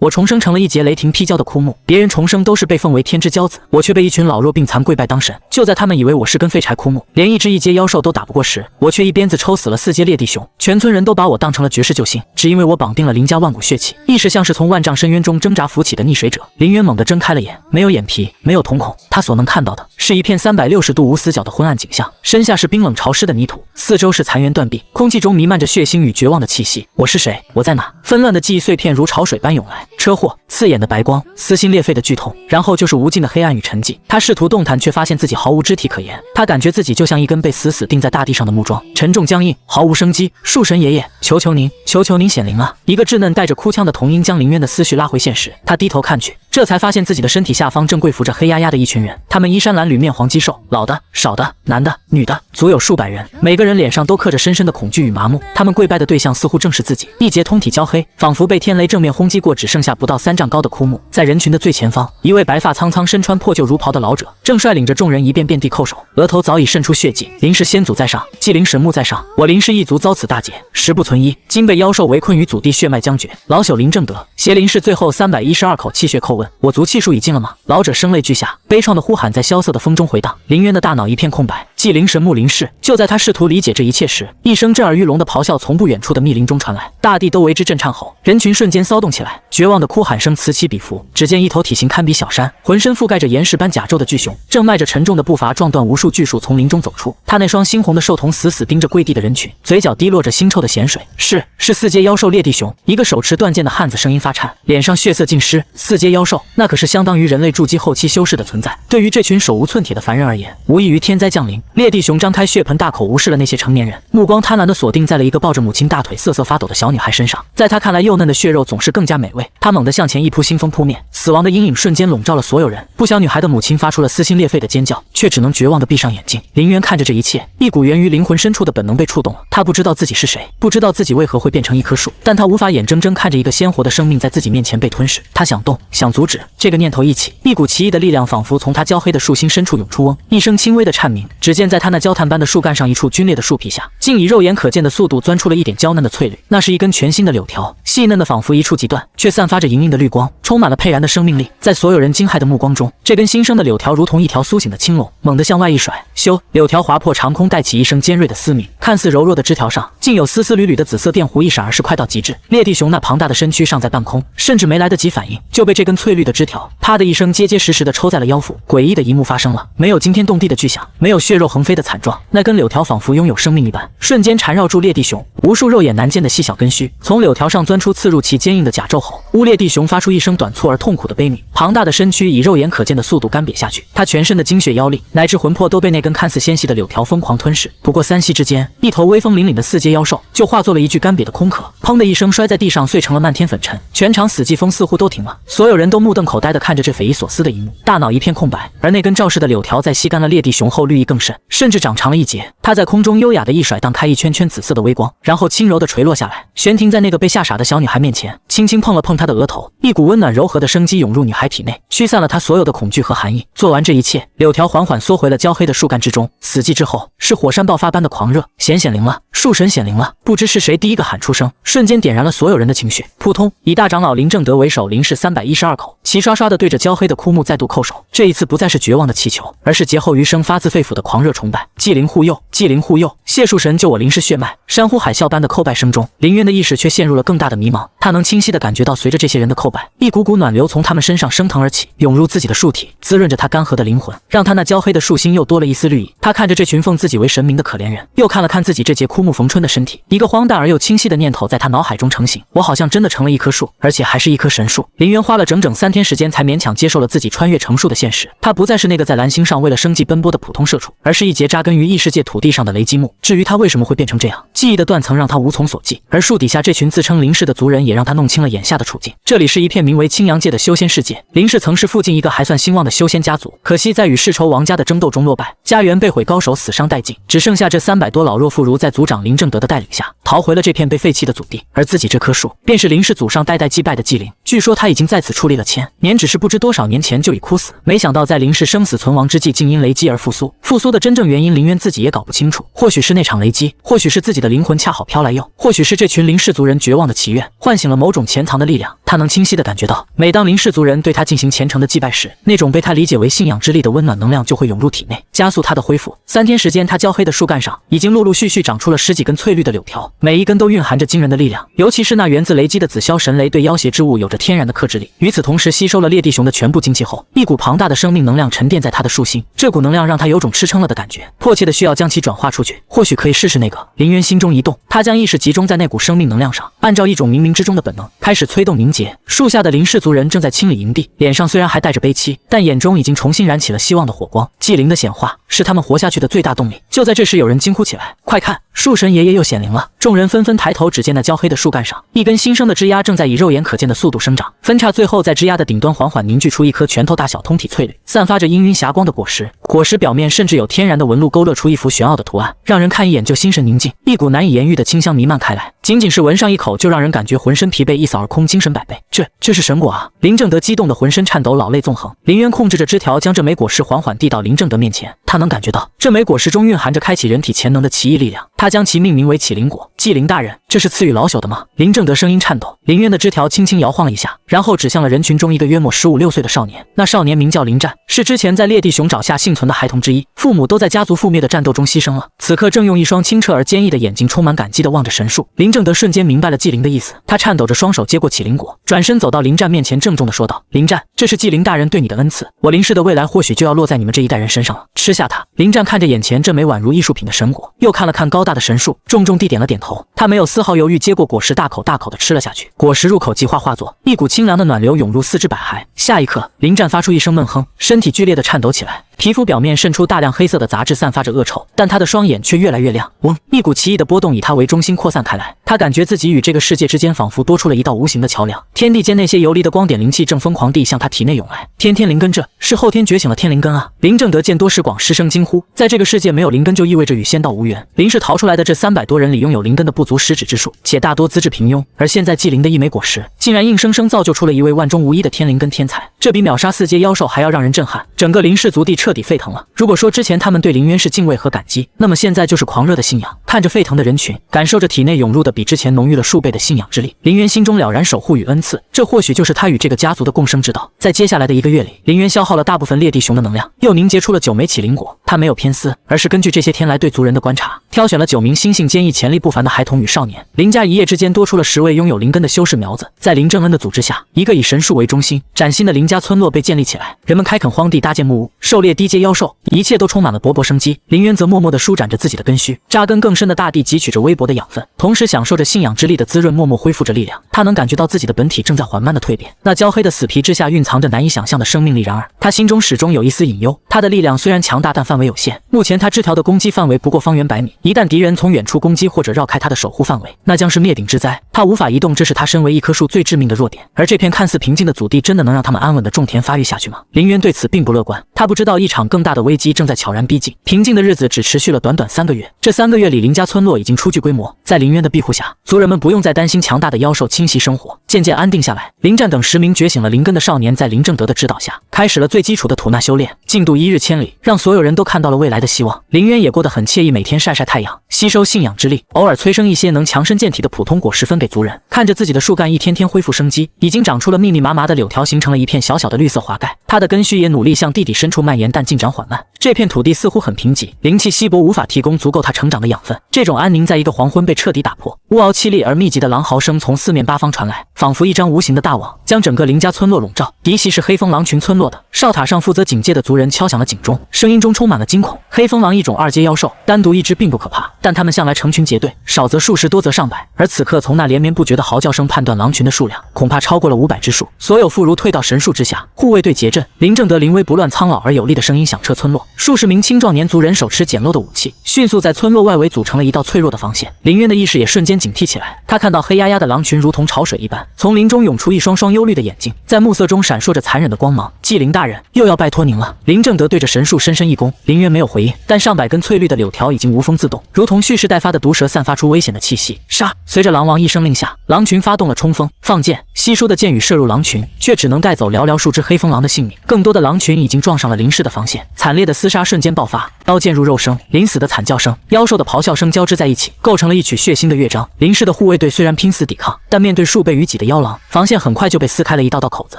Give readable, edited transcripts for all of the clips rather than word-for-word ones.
我重生成了一节雷霆劈交的枯木，别人重生都是被奉为天之骄子，我却被一群老弱病残跪拜当神。就在他们以为我是根废柴枯木，连一只一阶妖兽都打不过时，我却一鞭子抽死了4阶裂地熊。全村人都把我当成了绝世救星，只因为我绑定了林家万股血气，意识像是从万丈深渊中挣扎浮起的溺水者。林渊猛地睁开了眼，没有眼皮，没有瞳孔，他所能看到的是一片360度无死角的昏暗景象，身下是冰冷潮湿的泥土，四周是残垣断壁，空气中弥漫着血腥与绝望的气息。我是谁？我在哪？纷乱的记忆碎片如潮水般涌来，车祸，刺眼的白光，撕心裂肺的剧痛，然后就是无尽的黑暗与沉寂。他试图动弹，却发现自己毫无肢体可言。他感觉自己就像一根被死死钉在大地上的木桩，沉重僵硬，毫无生机。树神爷爷，求求您，求求您显灵啊！一个稚嫩带着哭腔的童音将林渊的思绪拉回现实。他低头看去，这才发现自己的身体下方正跪伏着黑压压的一群人，他们衣衫褴褛，面黄肌瘦，老的、少的、男的、女的，足有数百人，每个人脸上都刻着深深的恐惧与麻木。他们跪拜的对象似乎正是自己，一截通体焦黑，仿佛被天雷正面轰击过，只剩下不到3丈高的枯木。在人群的最前方，一位白发苍苍、身穿破旧儒袍的老者，正率领着众人一遍遍地叩首，额头早已渗出血迹。林氏先祖在上，祭灵神木在上，我林氏一族遭此大劫，十不存一，今被妖兽围困于祖地，血脉将绝。老朽林正德携林氏最后312口气血叩问，我族气数已尽了吗？老者声泪俱下，悲怆的呼喊在萧瑟的风中回荡。林渊的大脑一片空白。祭灵神木林氏。就在他试图理解这一切时，一声震耳欲聋的咆哮从不远处的密林中传来，大地都为之震颤后，人群瞬间骚动起来，绝望的哭喊声此起彼伏。只见一头体型堪比小山，浑身覆盖着岩石般甲胄的巨熊，正迈着沉重的步伐撞断无数巨树从林中走出。他那双猩红的兽瞳死死盯着跪地的人群，嘴角滴落着腥臭的咸水。是4阶妖兽裂地熊。一个手持断剑的汉子声音发颤，脸上血色尽失。4阶妖兽，那可是相当于人类筑基后期修士的存在。对于这群手无寸铁的凡人而言，无异于天灾降临。裂地熊张开血盆大口无视了那些成年人，目光贪婪地锁定在了一个抱着母亲大腿瑟瑟发抖的小女孩身上。在他看来，幼嫩的血肉总是更加美味。他猛地向前一扑，腥风扑面，死亡的阴影瞬间笼罩了所有人。不小女孩的母亲发出了撕心裂肺的尖叫，却只能绝望地闭上眼睛。林渊看着这一切，一股源于灵魂深处的本能被触动了。他不知道自己是谁，不知道自己为何会变成一棵树，但他无法眼睁睁看着一个鲜活的生命在自己面前被吞噬。他想动，想阻止，这个念头一起，一股奇异的力量仿佛从他焦黑的树心深处涌出，嗡，一声轻微的颤鸣。只见在他那焦炭般的树干上，一处皲裂的树皮下，竟以肉眼可见的速度钻出了一点娇嫩的翠绿。那是一根全新的柳条，细嫩的仿佛一触即断，却散发着莹莹的绿光，充满了沛然的生命力。在所有人惊骇的目光中，这根新生的柳条如同一条苏醒的青龙，猛地向外一甩，咻！柳条划破长空，带起一声尖锐的嘶鸣。看似柔弱的枝条上，竟有丝丝缕缕的紫色电弧一闪而逝，快到极致。裂地熊那庞大的身躯尚在半空，甚至没来得及反应，就被这根翠绿的枝条啪的一声结结实实地抽在了腰腹。诡异的一幕发生了，没有惊天动地的巨响，没有血肉横飞的惨状，那根柳条仿佛拥有生命一般，瞬间缠绕住裂地熊。无数肉眼难见的细小根须从柳条上钻出，刺入其坚硬的甲胄后，乌裂地熊发出一声短促而痛苦的悲鸣。庞大的身躯以肉眼可见的速度干瘪下去，它全身的精血妖力乃至魂魄都被那根看似纤细的柳条疯狂吞噬。不过3息之间，一头威风凛凛的4阶妖兽就化作了一具干瘪的空壳，砰的一声摔在地上，碎成了漫天粉尘。全场死寂风似乎都停了，所有人都目瞪口呆地看着这匪夷所思的一幕，大脑一片空白。而那根肇事的柳条在吸干了裂地熊后，绿意更甚，甚至长长了一截。它在空中优雅地一甩荡开一圈圈紫色的微光，然后轻柔地垂落下来，悬停在那个被吓傻的小女孩面前，轻轻碰了碰她的额头。一股温暖柔和的生机涌入女孩体内，驱散了她所有的恐惧和寒意。做完这一切，柳条缓缓缩回了焦黑的树干之中。死寂之后，是火山爆发般的狂热。显灵了，树神显灵了！不知是谁第一个喊出声，瞬间点燃了所有人的情绪。扑通！以大长老林正德为首，林氏312口齐刷刷地对着焦黑的枯木再度叩首。这一次不再是绝望的祈求，而是劫后余生发自肺腑的狂热崇拜。祭灵护佑，祭灵护佑！谢树神救我林氏血脉！山呼海啸般的叩拜声中，林渊的意识却陷入了更大的迷茫。他能清晰地感觉到，随着这些人的叩拜，一股股暖流从他们身上升腾而起，涌入自己的树体，滋润着他干涸的灵魂，让他那焦黑的树心又多了一丝绿意。他看着这群奉自己为神明的可怜人，又看了看自己这节枯木逢春的身体，一个荒诞而又清晰的念头在他脑海中成型：我好像真的成了一棵树，而且还是一棵神树。林渊花了整整3天时间才勉强接受了自己穿越成树的现实。他不再是那个在蓝星上为了生计奔波的普通社畜，而是一节扎根于异世界土地上的雷击木。至于他为什么会变成这样，记忆的断层让他无从所记，而树底下这群自称林氏的族人也让他弄清了眼下的处境。这里是一片名为青阳界的修仙世界，林氏曾是附近一个还算兴旺的修仙家族，可惜在与世仇王家的争斗中落败，家园被毁，高手死伤殆尽，只剩下这300多老弱妇孺在族长林正德的带领下逃回了这片被废弃的祖地。而自己这棵树便是林氏祖上代代祭拜的祭灵，据说他已经在此矗立了1000年，只是不知多少年前就已枯死。没想到在林氏生死存亡之际，竟因雷击而复苏。复苏的真正原因，林渊自己也搞不清楚。或许是那场雷击，或许是自己的灵魂恰好飘来，又或许是这群林氏族人绝望的祈愿，唤醒了某种种潜藏的力量，他能清晰地感觉到，每当林氏族人对他进行虔诚的祭拜时，那种被他理解为信仰之力的温暖能量就会涌入体内，加速他的恢复。3天时间，他焦黑的树干上已经陆陆续续长出了10几根翠绿的柳条，每一根都蕴含着惊人的力量，尤其是那源自雷击的紫霄神雷，对妖邪之物有着天然的克制力。与此同时，吸收了烈地熊的全部精气后，一股庞大的生命能量沉淀在他的树心，这股能量让他有种吃撑了的感觉，迫切的需要将其转化出去。或许可以试试那个。林渊心中一动，他将意识集中在那股生命能量上，按照一种冥冥之中的本能，开始催动凝结。树下的林氏族人正在清理营地，脸上虽然还带着悲戚，但眼中已经重新燃起了希望的火光。祭灵的显化是他们活下去的最大动力。就在这时，有人惊呼起来：“快看，树神爷爷又显灵了！”众人纷纷抬头，只见那焦黑的树干上，一根新生的枝丫正在以肉眼可见的速度生长，分叉最后在枝丫的顶端缓缓凝聚出一颗拳头大小通体翠绿、散发着氤氲霞光的果实。果实表面甚至有天然的纹路，勾勒出一幅玄奥的图案，让人看一眼就心神宁静。一股难以言喻的清香弥漫开来，仅仅是闻上一口，就让人感觉浑身疲惫一扫而空，精神百倍。这是神果啊！林正德激动的浑身颤抖，老泪纵横。林渊控制着枝条，将这枚果实缓缓递到林正德面前。他能感觉到这枚果实中蕴含着开启人体潜能的奇异力量，他将其命名为启灵果。祭灵大人，这是赐予老朽的吗？林正德声音颤抖。林渊的枝条轻轻摇晃了一下，然后指向了人群中一个约莫15、16岁的少年。那少年名叫林战，是之前在烈地熊爪下幸存的孩童之一，父母都在家族覆灭的战斗中牺牲了，此刻正用一双清澈而坚毅的眼睛充满感激地望着神树。林正德瞬间明白了祭灵的意思，他颤抖着双手接过启灵果，转身走到林战面前，郑重地说道：“林战，这是祭灵大人对你的恩赐，我林氏的未来或许就要落在你们这一代人身上了，吃下它。”林战看着眼前这枚宛如艺术品的神果，又看了看高大的神树，重重地点了点头。他没有丝毫犹豫，接过果实，大口大口地吃了下去。果实入口即化作一股清凉的暖流涌入四肢百骸。下一刻，林战发出一声闷哼，身体剧烈地颤抖起来。皮肤表面渗出大量黑色的杂质，散发着恶臭，但他的双眼却越来越亮。嗡，一股奇异的波动以他为中心扩散开来，他感觉自己与这个世界之间仿佛多出了一道无形的桥梁，天地间那些游离的光点灵气正疯狂地向他体内涌来。天灵根，这是后天觉醒了天灵根啊！林正德见多识广，失声惊呼。在这个世界，没有灵根就意味着与仙道无缘。林氏逃出来的这300多人里，拥有灵根的不足10指之数，且大多资质平庸，而现在祭灵的一枚果实，竟然硬生生造就出了一位万中无一的天灵根天才，这比秒杀4阶妖兽还要让人震撼。整个林氏族地彻底沸腾了。如果说之前他们对林渊是敬畏和感激，那么现在就是狂热的信仰。看着沸腾的人群，感受着体内涌入的比之前浓郁了数倍的信仰之力，林渊心中了然守护与恩赐，这或许就是他与这个家族的共生之道。在接下来的1个月里，林渊消耗了大部分烈地熊的能量，又凝结出了9枚启灵果。他没有偏私，而是根据这些天来对族人的观察，挑选了9名心性坚毅、潜力不凡的孩童与少年。林家一夜之间多出了10位拥有灵根的修士苗子。在林正恩的组织下，一个以神树为中心、崭新的林家村落被建立起来，人们开垦荒地，搭建木屋，狩猎低阶妖兽，一切都充满了勃勃生机。林渊则默默地舒展着自己的根须，扎根更深的大地，汲取着微薄的养分，同时享受着信仰之力的滋润，默默恢复着力量。他能感觉到自己的本体正在缓慢地蜕变，那焦黑的死皮之下蕴藏着难以想象的生命力。然而，他心中始终有一丝隐忧，他的力量虽然强大，但范围有限。目前他枝条的攻击范围不过方圆100米，一旦敌人从远处攻击或者绕开他的守护范围，那将是灭顶之灾。他无法移动，这是他身为一棵树最致命的弱点。而这片看似平静的祖地，真的能让他们安稳地种田发育下去吗？林渊对此并不乐观，他不知道一场更大的危机正在悄然逼近。平静的日子只持续了短短3个月，这3个月里，林家村落已经初具规模。在林渊的庇护下，族人们不用再担心强大的妖兽侵袭生活，渐渐安定下来。林战等10名觉醒了灵根的少年，在林正德的指导下，开始了最基础的吐纳修炼，进度1日千里，让所有人都看到了未来的希望。林渊也过得很惬意，每天晒晒太阳，吸收信仰之力，偶尔催生一些能强身健体的普通果实分给族人。看着自己的树干一天天恢复生机，已经长出了密密麻麻的柳条，形成了一片小小的绿色华盖。他的根须也努力向地底深处蔓延，但进展缓慢。这片土地似乎很贫瘠，灵气稀薄，无法提供足够它成长的养分。这种安宁在一个黄昏被彻底打破，乌嗷凄厉而密集的狼嚎声从4面8方传来，仿佛一张无形的大网，将整个林家村落笼罩。嫡系是黑风狼群村落的，哨塔上负责警戒的族人敲响了警钟，声音中充满了惊恐。黑风狼一种2阶妖兽，单独一只并不可怕，但他们向来成群结队，少则数十，多则上百。而此刻从那连绵不绝的嚎叫声判断，狼群的数量恐怕超过了500之数。所有妇孺退到神树之下，护卫队结阵。林正德临危不乱，苍老而有力的声音响彻村落。数十名青壮年族人手持简陋的武器，迅速在村落外围组成了一道脆弱的防线。林渊的意识也瞬间警惕起来，他看到黑压压的狼群如同潮水一般，从林中涌出一双双幽绿的眼睛，在暮色中闪烁着残忍的光芒。祭灵大人，又要拜托您了。林正德对着神树深深一躬。林渊没有回应，但上百根翠绿的柳条已经无风自动，如同蓄势待发的毒蛇，散发出危险的气息。杀！随着狼王一声令下，狼群发动了冲锋，放箭。稀疏的箭雨射入狼群，却只能带走寥寥数只黑风狼的性命。更多的狼群已经撞上了林氏的防线，惨烈的厮杀瞬间爆发。刀剑入肉声，临死的惨叫声、妖兽的咆哮声交织在一起，构成了一曲血腥的乐章。林氏的护卫队虽然拼死抵抗，但面对数倍于己的妖狼，防线很快就被撕开了一道道口子。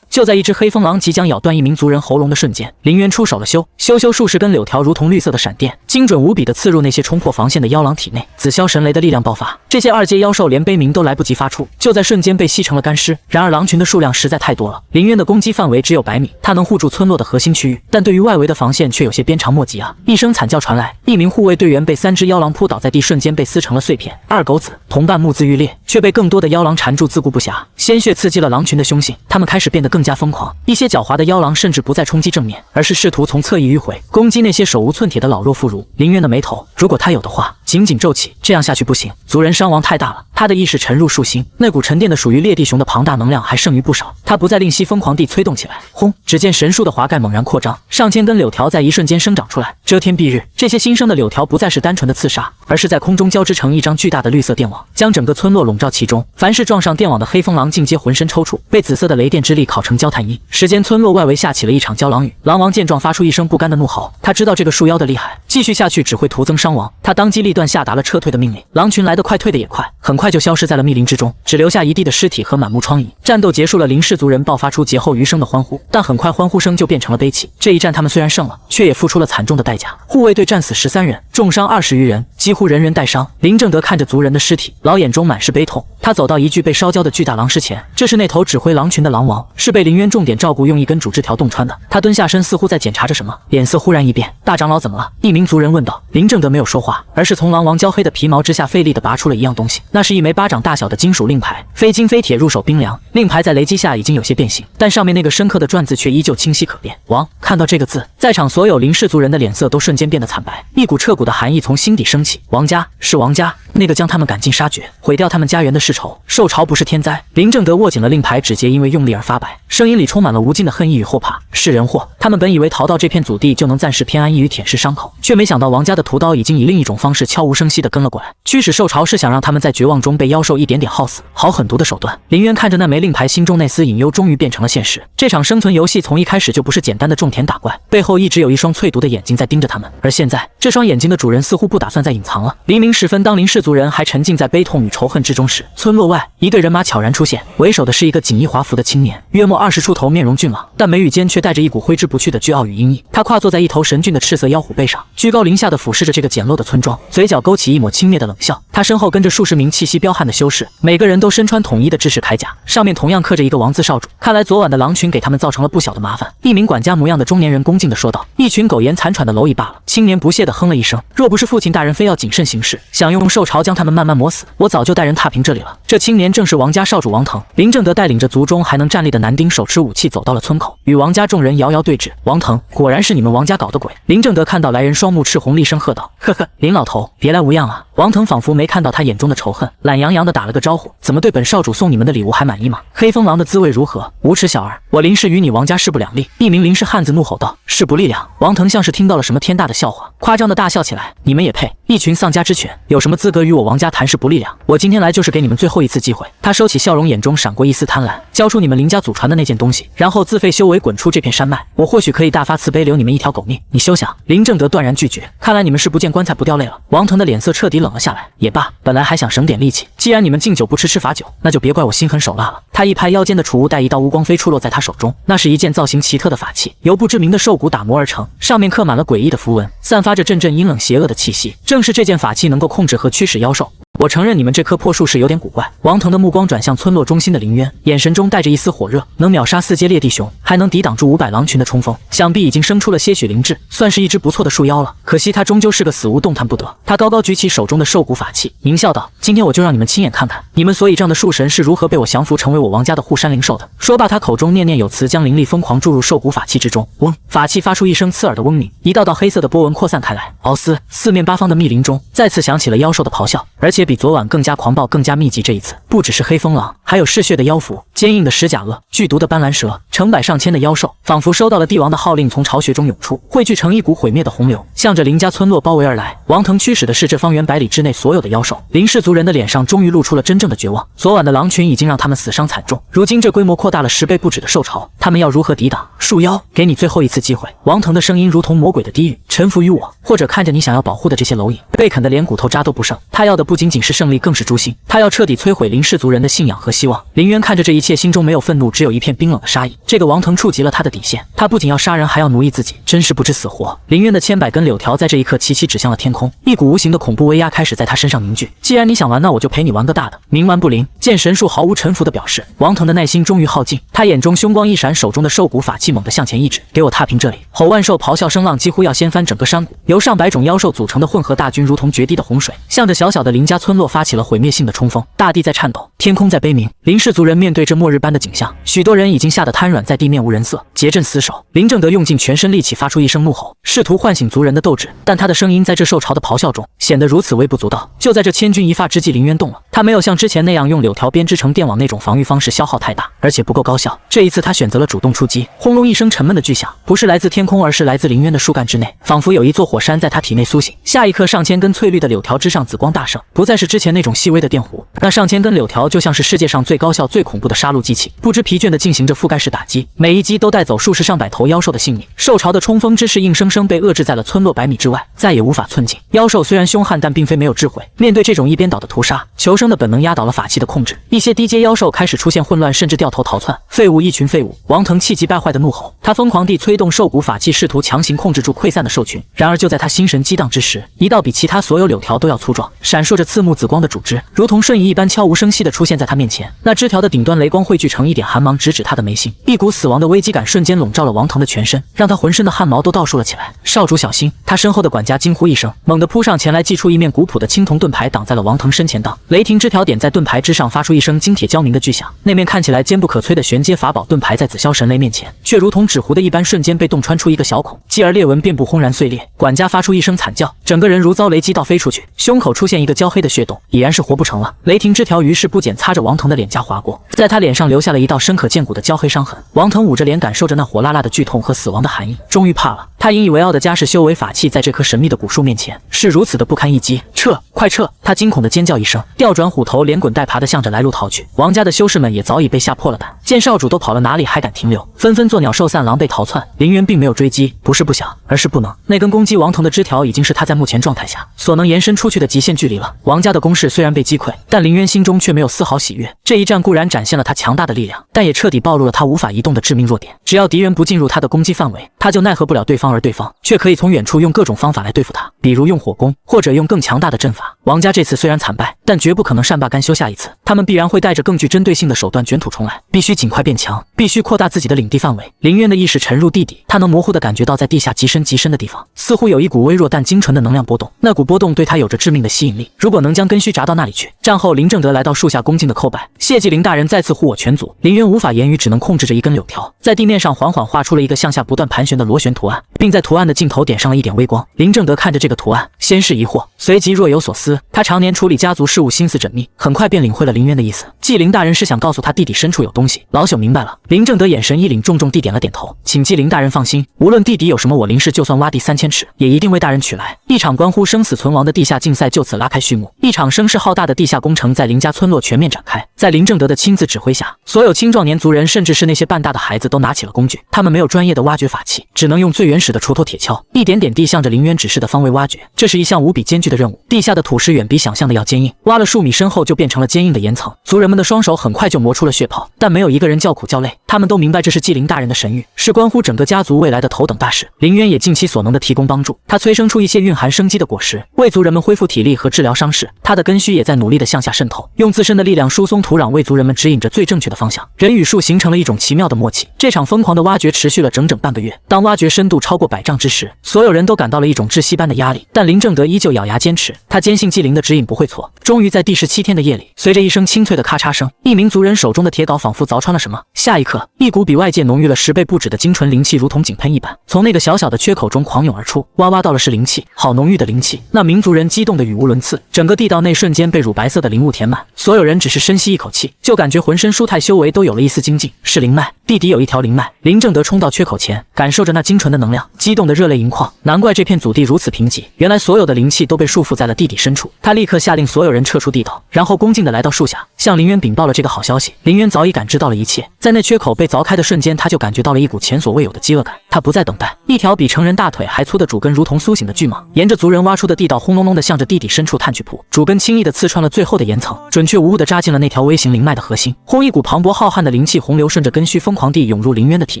就在一只黑风狼即将咬断一名族人喉咙的瞬间，林渊出手了，咻数十根柳条如同绿色的闪电，精准无比地刺入那些冲破防线的妖狼体内。紫霄神雷的力量爆发，这些二阶妖兽连悲鸣都来不及发出，就在瞬间被吸成了干尸。然而狼群的数量实在太多了，林渊的攻击范围只有100米，他能护住村落的核心区域，但对于外围的防线却有些鞭长莫及啊！一声惨叫传来，一名护卫队员被3只妖狼扑倒在地，瞬间被撕成了碎片。二狗子同伴目眦欲裂，却被更多的妖狼缠住，自顾不暇。鲜血刺激了狼群的凶性，他们开始变得更加疯狂。一些狡猾的妖狼甚至不再冲击正面，而是试图从侧翼迂回，攻击那些手无寸铁的老弱妇孺。林渊的眉头，如果他有的话，紧紧皱起。这样下去不行，族人伤亡太大了。他的意识沉入树心，那股沉淀的属于烈地熊的庞大能量还剩余不少。他不再吝惜，疯狂地催动起来。轰！只见神树的华盖猛然扩张，上千根柳条在一瞬间生长出来，遮天蔽日。这些新生的柳条不再是单纯的刺杀，而是在空中交织成一张巨大的绿色电网，将整个村落笼罩其中。凡是撞上电网的黑风狼尽皆浑身抽搐，被紫色的雷电之力烤成焦炭衣。时间，村落外围下起了一场焦狼雨。狼王见状发出一声不甘的怒吼，他知道这个树妖的厉害，继续下去只会徒增伤亡。他当机立断下达了撤退的命令。狼群来得快，退得也快，很快就消失在了密林之中，只留下一地的尸体和满目疮痍。战斗结束了，林氏族人爆发出劫后余生的欢呼，但很快欢呼声就变成了悲泣。这一战他们虽然胜了，却也付出了惨重的代价。护卫队战死13人，重伤20余人，几乎人人带伤。林正德看着族人的尸体，老眼中满是悲痛。他走到一具被烧焦的巨大狼尸前，这是那头指挥狼群的狼王，是被林渊重点照顾，用一根主枝条洞穿的。他蹲下身，似乎在检查着什么，脸色忽然一变。大长老怎么了？一名族人问道。林正德没有说话，而是从狼王焦黑的皮毛之下费力地拔出了一样东西，那是一枚巴掌大小的金属令牌，非金非铁，入手冰凉。令牌在雷击下已经有些变形，但上面那个深刻的篆字却依旧清晰可辨。王。看到这个字，在场所有林氏族人的脸色都瞬间变得惨白，一股彻骨的寒意从心底升起。王家，是王家，那个将他们赶尽杀绝、毁掉他们家园的世仇。受潮不是天灾。林正德握紧了令牌，指节因为用力而发白，声音里充满了无尽的恨意与后怕。是人祸，他们本以为逃到这片祖地就能暂时偏安一隅，舔舐伤口，却没想到王家的屠刀已经以另一种方式悄无声息地跟了过来。驱使受潮是想让他们在绝望中被妖兽一点点耗死，好狠毒的手段。林渊看着那枚令牌，心中那丝隐忧终于变成了现实。这场生存游戏从一开始就不是简单的种田打怪，背后一直有一双淬毒的眼睛在盯着他们，而现在这双眼睛的主人似乎不打算再隐藏了。黎明时分，当林氏族人还沉浸在悲痛与仇恨之中时，村落外一队人马悄然出现，为首的是一个锦衣华服的青年，约莫20出头，面容俊朗，但眉宇间却带着一股挥之不去的倨傲与阴翳。他跨坐在一头神俊的赤色妖虎背上，居高临下地俯视着这个简陋的村庄，嘴角勾起一抹轻蔑的冷笑。他身后跟着数十名气息彪悍的修士，每个人都身穿统一的制式铠甲，上面同样刻着一个王字少主。看来昨晚的狼群给他们造成了不小的麻烦。一名管家模样的中年人恭敬地说道。一群苟延残喘的蝼蚁罢了。青年不屑地哼了一声，若不是父亲大人非要谨慎行事，想用兽潮将他们慢慢磨死，我早就带人踏平这里了。这青年正是王家少主王腾。林正德带领着族中还能站立的男丁手持武器走到了村口，与王家众人遥遥对峙。王腾，果然是你们王家搞的鬼。林正德看到来人，双目赤红，厉声喝道：呵呵，林老头，别来无恙啊。王腾仿佛没看到他眼中的仇恨，懒洋洋地打了个招呼：怎么对本少主送你们的礼物还满意吗？黑风狼的滋味如何？无耻小儿，我林氏与你王家势不两立。一名林氏汉子怒吼道：势不力量。王腾像是听到了什么天大的笑话，夸张地大笑起来：你们也配？一群丧家之犬，有什么资格与我王家谈势不力量？我今天来就是给你们最后一次机会。他收起笑容，眼中闪过一丝贪婪，交出你们林家祖传的那件东西，然后自废修为，滚出这片山脉。我或许可以大发慈悲，留你们一条狗命。你休想！林正德断然拒绝。看来你们是不见棺材不掉泪了。王腾的脸色彻底冷了下来。也罢，本来还想省点力气，既然你们敬酒不吃吃罚酒，那就别怪我心狠手辣了。他一拍腰间的储物袋，一道乌光飞出，落在他手中。那是一件造型奇特的法器，由不知名的兽骨打磨而成，上面刻满了诡异的符文，散发着阵阵阴冷邪恶的气息。正是这件法器能够控制和驱使妖兽。我承认你们这棵破树是有点古怪。王腾的目光转向村落中心的林渊，眼神中带着一丝火热。能秒杀4阶烈地熊，还能抵挡住500狼群的冲锋，想必已经生出了些许灵智，算是一只不错的树妖了。可惜他终究是个死物，动弹不得。他高高举起手中的兽骨法器，狞笑道：今天我就让你们亲眼看看，你们所倚仗的树神是如何被我降服，成为我王家的护山灵兽的。说罢，他口中念念有词，将灵力疯狂注入兽骨法器之中。嗡！法器发出一声刺耳的嗡鸣，一道道黑色的波纹扩散开来。奥斯！四面八方的密林中再次响起了妖兽的咆哮，而且比昨晚更加狂暴，更加密集。这一次不只是黑风狼，还有嗜血的妖蝠、坚硬的石甲鳄、剧毒的斑斓蛇，成百上千的妖兽仿佛收到了帝王的号令，从巢穴中涌出，汇聚成一股毁灭的洪流，向着林家村落包围而来。王腾驱使的是这方圆100里之内所有的妖兽。林氏族族人的脸上终于露出了真正的绝望。昨晚的狼群已经让他们死伤惨重，如今这规模扩大了10倍不止的兽潮，他们要如何抵挡？树妖，给你最后一次机会。王腾的声音如同魔鬼的低语，臣服于我，或者看着你想要保护的这些蝼蚁被啃得连骨头渣都不剩。他要的不仅仅是胜利，更是诛心。他要彻底摧毁林氏族人的信仰和希望。林渊看着这一切，心中没有愤怒，只有一片冰冷的杀意。这个王腾触及了他的底线，他不仅要杀人，还要奴役自己，真是不知死活。林渊的千百根柳条在这一刻齐齐指向了天空，一股无形的恐怖威压开始在他身上凝聚。既然你想玩，那我就陪你玩个大的，冥顽不灵。见神树毫无臣服的表示，王腾的耐心终于耗尽，他眼中凶光一闪，手中的兽骨法器猛地向前一指，给我踏平这里！吼万兽咆哮声浪几乎要掀翻整个山谷，由上百种妖兽组成的混合大军如同决堤的洪水，向着小小的林家村落发起了毁灭性的冲锋。大地在颤抖，天空在悲鸣。林氏族人面对这末日般的景象，许多人已经吓得瘫软在地，面无人色，结阵死守。林正德用尽全身力气发出一声怒吼，试图唤醒族人的斗志，但他的声音在这兽潮的咆哮中显得如此微不足道。就在这千钧一发之际，林渊动了。他没有像之前那样用柳条编织成电网那种防御方式，消耗太大，而且不够高效。这一次他选择了主动出击。轰隆一声沉闷的巨响，不是来自天空，而是来自林渊的树干之内，仿佛有一座火山在他体内苏醒。下一刻，上千根翠绿的柳条之上紫光大盛，不再是之前那种细微的电弧，那上千根柳条就像是世界上最高效最恐怖的杀戮机器，不知疲倦地进行着覆盖式打击，每一击都带走数十上百头妖兽的性命。兽潮的冲锋之势硬生生被遏制在了村落100米之外，再也无法寸进。妖兽虽然凶悍，但并非没有智慧，面对这种一边倒的屠杀，求生的本能压倒了法器的控制。一些低阶妖兽开始出现混乱，甚至掉头逃窜。废物，一群废物！王腾气急败坏的怒吼，他疯狂地催动兽骨法器，试图强行控制住溃散的兽群。然而就在他心神激荡之时，一道比其他所有柳条都要粗壮、闪烁着刺目紫光的主枝，如同瞬移一般悄无声息地出现在他面前。那枝条的顶端雷光汇聚成一点寒芒，直指他的眉心。一股死亡的危机感瞬间笼罩了王腾的全身，让他浑身的汗毛都倒竖了起来。少主小心！他身后的管家惊呼一声，猛地扑上前来，祭出一面古朴的青铜盾牌挡在了王腾身前。当雷霆枝条点在盾牌之上，发出一声金铁交鸣的巨响，那面看起来坚不可摧的玄阶法宝盾牌在紫霄神雷面前却如同纸糊的一般，瞬间被洞穿出一个小孔，继而裂纹遍布，轰然碎裂。管家发出一声惨叫，整个人如遭雷击倒飞出去，胸口出现一个焦黑的血洞，已然是活不成了。雷霆枝条于是不减擦着王腾的脸颊划过，在他脸上留下了一道深可见骨的焦黑伤痕。王腾捂着脸，感受着那火辣辣的剧痛和死亡的寒意，终于怕了。他引以为傲的家世修为法器在这棵神秘的古树面前是如此的不堪一击。撤，快撤！他惊恐的尖叫一声，调转虎头，连滚带爬的向着来路逃去。王家的修士们也早已被吓破了胆，见少主都跑了，哪里还敢停留，纷纷作鸟兽散，狼狈逃窜。林渊并没有追击，不是不想，而是不能。那根攻击王腾的枝条已经是他在目前状态下所能延伸出去的极限距离了。王家的攻势虽然被击溃，但林渊心中却没有丝毫喜悦。这一战固然展现了他强大的力量，但也彻底暴露了他无法移动的致命弱点。只要敌人不进入他的攻击范围，他就奈何不了对方，而对方却可以从远处用各种方法来对付他，比如用火攻，或者用更强大的阵法。王家这次虽然惨败，但绝不可能善罢甘休，下一次他们必然会带着更具针对性的手段卷土重来，必须尽快变强，必须扩大自己的领地范围。林渊的意识沉入地底，他能模糊地感觉到在地下极深极深的地方，似乎有一股微弱但精纯的能量波动，那股波动对他有着致命的吸引力。如果能将根须扎到那里去。战后，林正德来到树下恭敬的叩拜，谢祭林大人再次护我全族。林渊无法言语，只能控制着一根柳条，在地面上缓缓画出了一个向下不断盘旋的螺旋图案，并在图案的尽头点上了一点微光。林正德看着这个图案，先是疑惑，随即若有所思。他常年处理家族事务，心思缜密，很快便领会了林渊的意思。祭林大人是想告诉他地底深处有东西。老朽明白了。林正德眼神一凛，重重地点了点头，请祭林大人放心，无论地底有什么，我林氏就算挖地3000尺，也一定为大人取来。一场关乎生死存亡的地下竞赛就此拉开序幕，一场声势浩大的地下工程在林家村落全面展开。在林正德的亲自指挥下，所有青壮年族人，甚至是那些半大的孩子，都拿起了工具。他们没有专业的挖掘法器，只能用最原始的锄头铁锹，一点点地向着林渊指示的方位挖掘。这是一项无比艰巨的任务，地下的土石远比想象的要坚硬，挖了数米深后就变成了坚硬的岩层。族人们的双手很快就磨出了血泡，但没有一个人叫苦叫累，他们都明白这是祭林大人的神谕，是关乎整个家族未来的头等大事。林渊也尽其所能的提供帮助，他催生出一些蕴含生机的果实，为族人们恢复体力和治疗伤势。他的根须也在努力地向下渗透，用自身的力量疏松土壤，为族人们指引着最正确的方向。人与树形成了一种奇妙的默契。这场疯狂的挖掘持续了整整半个月，当挖掘深度超过100丈之时，所有人都感到了一种窒息般的压力，但林正德依旧咬牙坚持，他坚信祭灵的指引不会错。终于在第17天的夜里，随着一声清脆的咔嚓声，一名族人手中的铁镐仿佛凿穿了什么，下一刻，一股比外界浓郁了10倍不止的精纯灵气如同井喷一般，从那个小小的缺口中狂涌而出。哇到了是灵气，好浓郁的灵气！那民族人激动得语无伦次，整个地道内瞬间被乳白色的灵雾填满，所有人只是深吸一口气，就感觉浑身舒泰，修为都有了一丝精进。是灵脉，地底有一条灵脉。林正德冲到缺口前，感受着那精纯的能量，激动得热泪盈眶。难怪这片祖地如此贫瘠，原来所有的灵气都被束缚在了地底深处。他立刻下令所有人撤出地头。道，然后恭敬地来到树下，向林渊禀报了这个好消息。林渊早已感知到了一切，在那缺口被凿开的瞬间，他就感觉到了一股前所未有的饥饿感。他不再等待，一条比成人大腿还粗的主根如同苏醒的巨蟒，沿着族人挖出的地道轰隆隆地向着地底深处探去扑，主根轻易地刺穿了最后的岩层，准确无误地扎进了那条微型灵脉的核心，轰！一股磅礴浩瀚的灵气洪流顺着根须疯狂地涌入林渊的体